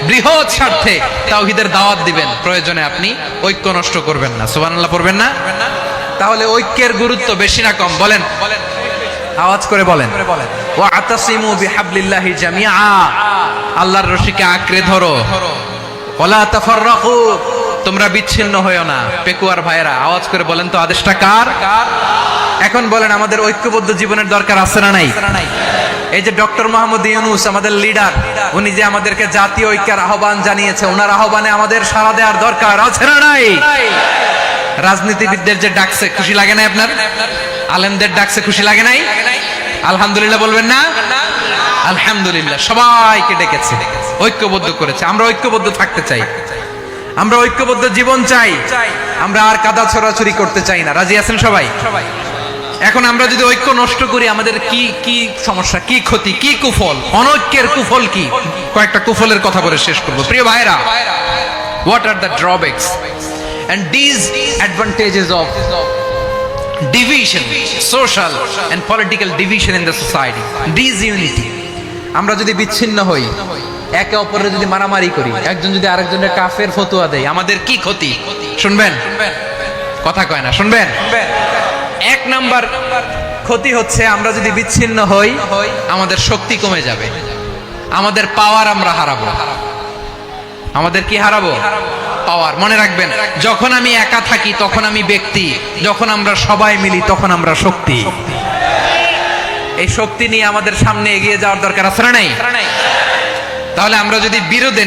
বৃহৎ স্বার্থে তাওহীদের দাওয়াত দিবেন, প্রয়োজনে আপনি ঐক্য নষ্ট করবেন না। সুবহানাল্লাহ পড়বেন না? তাহলে ঐক্যের গুরুত্ব বেশি না কম? বলেন, আওয়াজ করে বলেন। ওয়া আতাসিমু বিহাবলিল্লাহি জামিআ, আল্লাহর রশিকে আঁকড়ে ধরো। ওয়ালা তাফাররাকু, তোমরা বিচ্ছিন্ন হয়ো না। পেকুয়ার ভাইরা আওয়াজ করে বলেন তো, আদেশটা কার? এখন বলেন, আমাদের ঐক্যবদ্ধ জীবনের দরকার আছে না নাই? এই যে ডক্টর মোহাম্মদ ইউনূস আমাদের লিডার, উনি যে আমাদেরকে জাতীয় ঐক্যের আহ্বান জানিয়েছে, ওনার আহ্বানে আমাদের সাড়া দেওয়ার দরকার আছে না নাই? রাজনীতিবিদদের যে ডাকছে, খুশি লাগে নাই আপনার? আলেমদের ডাকছে, খুশি লাগে নাই? আলহামদুলিল্লাহ বলবেন না? আলহামদুলিল্লাহ, সবাইকে ডেকেছে, ঐক্যবদ্ধ করেছে। আমরা ঐক্যবদ্ধ থাকতে চাই, আমরা ঐক্যবদ্ধ জীবন চাই, আমরা আর কাদা ছড়াছড়ি করতে চাই না। রাজি আছেন সবাই? এখন আমরা যদি ঐক্য নষ্ট করি, আমাদের কি কি সমস্যা, কি ক্ষতি, কি কুফল? অনৈক্যের কুফল কি? কয়েকটা কুফলের কথা বলে শেষ করব। প্রিয় ভাইরা, what are the drawbacks and disadvantages of division, social and political division in the society? Disunity. আমরা যদি বিচ্ছিন্ন হই, একে অপরের যদি মারামারি করি, একজন যদি আরেকজনের কাফের ফতোয়া দেয়, আমাদের কি ক্ষতি? শুনবেন? কথা কয় না, শুনবেন? এক নাম্বার ক্ষতি হচ্ছে, আমরা যদি বিচ্ছিন্ন হই, আমাদের শক্তি কমে যাবে, আমাদের পাওয়ার আমরা হারাবো। আমাদের কি হারাবো? পাওয়ার। মনে রাখবেন, যখন আমি একা থাকি তখন আমি ব্যক্তি, যখন আমরা সবাই মিলি তখন আমরা শক্তি। এই শক্তি নিয়ে আমাদের সামনে এগিয়ে যাওয়ার দরকার আছে না নাই? তাহলে আমরা যদি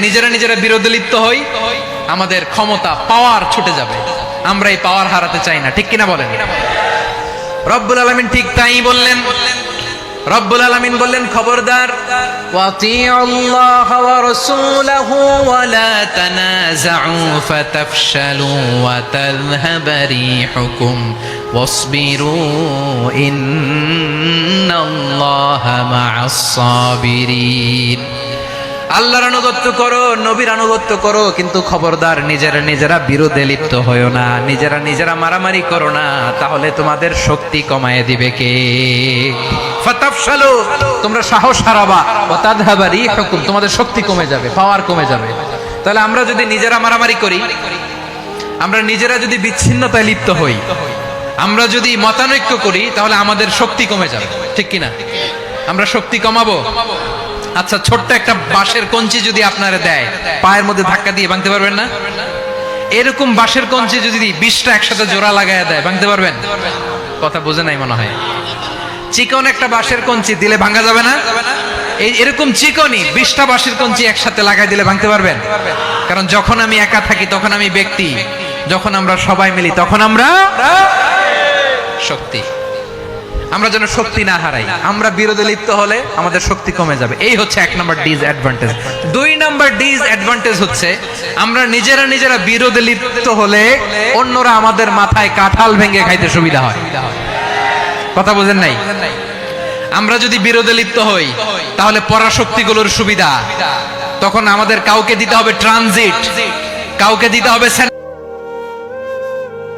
নিজেরা বিরোধে লিপ্ত হই, আমাদের ক্ষমতা, পাওয়ার ছুটে যাবে। আমরা এই পাওয়ার হারাতে চাই না, ঠিক কিনা বলেন? রব্বুল আলামিন ঠিক তাই বললেন। রব্বুল আলামিন বললেন, খবরদার, ওয়াতিউল্লাহ ওয়া রাসূলাহু ওয়া লা তানাযাউ ফাতাফশালু ওয়া তাযহাবা রিহুকুম ওয়াসবিরু ইন্নাল্লাহা মা'আস সাবিরিন। আল্লাহর আনুগত্য করো, নবীর আনুগত্য করো, কিন্তু খবরদার নিজেরা বিরোধে লিপ্ত হয়ো না, নিজেরা মারামারি করো না, তাহলে তোমাদের শক্তি কমায় দিবে কে? ফাতাফশালু, তোমরা সাহস হারাবা, ওয়া তাযহাবা রিহুকুম, তোমাদের শক্তি কমে যাবে, পাওয়ার কমে যাবে। তাহলে আমরা যদি নিজেরা মারামারি করি, আমরা নিজেরা যদি বিচ্ছিন্নতায় লিপ্ত হই, আমরা যদি মতানৈক্য করি, তাহলে আমাদের শক্তি কমে যাবে, ঠিক কিনা? আমরা শক্তি কমাবো। আচ্ছা, ছোট্ট একটা বাঁশের কঞ্চি যদি আপনারা দেয়, পায়ের মধ্যে ধাক্কা দিয়ে ভাঙতে পারবেন না? এরকম বাঁশের কঞ্চি যদি 20টা একসাথে জোড়া লাগায় দেয়, ভাঙতে পারবেন? কথা বোঝে নাই মনে হয়। চিকন একটা বাঁশের কঞ্চি দিলে ভাঙা যাবে না? এই এরকম চিকনি 20টা বাঁশের কঞ্চি একসাথে লাগাই দিলে ভাঙতে পারবেন? কারণ যখন আমি একা থাকি তখন আমি ব্যক্তি, যখন আমরা সবাই মিলি তখন আমরা শক্তি। আমরা যেন শক্তি না হারাই। আমরা বিরোধে লিপ্ত হলে আমাদের শক্তি কমে যাবে। এই হচ্ছে 1 নম্বর ডিসঅ্যাডভান্টেজ। 2 নম্বর ডিসঅ্যাডভান্টেজ হচ্ছে আমরা নিজেরা বিরোধে লিপ্ত হলে অন্যরা আমাদের মাথায় কাঁঠাল ভেঙে খাইতে সুবিধা হয়। কথা বুঝেন নাই? আমরা যদি বিরোধে লিপ্ত হই তাহলে পরাশক্তিগুলোর সুবিধা, তখন আমাদের কাউকে দিতে হবে ট্রানজিট, কাউকে দিতে হবে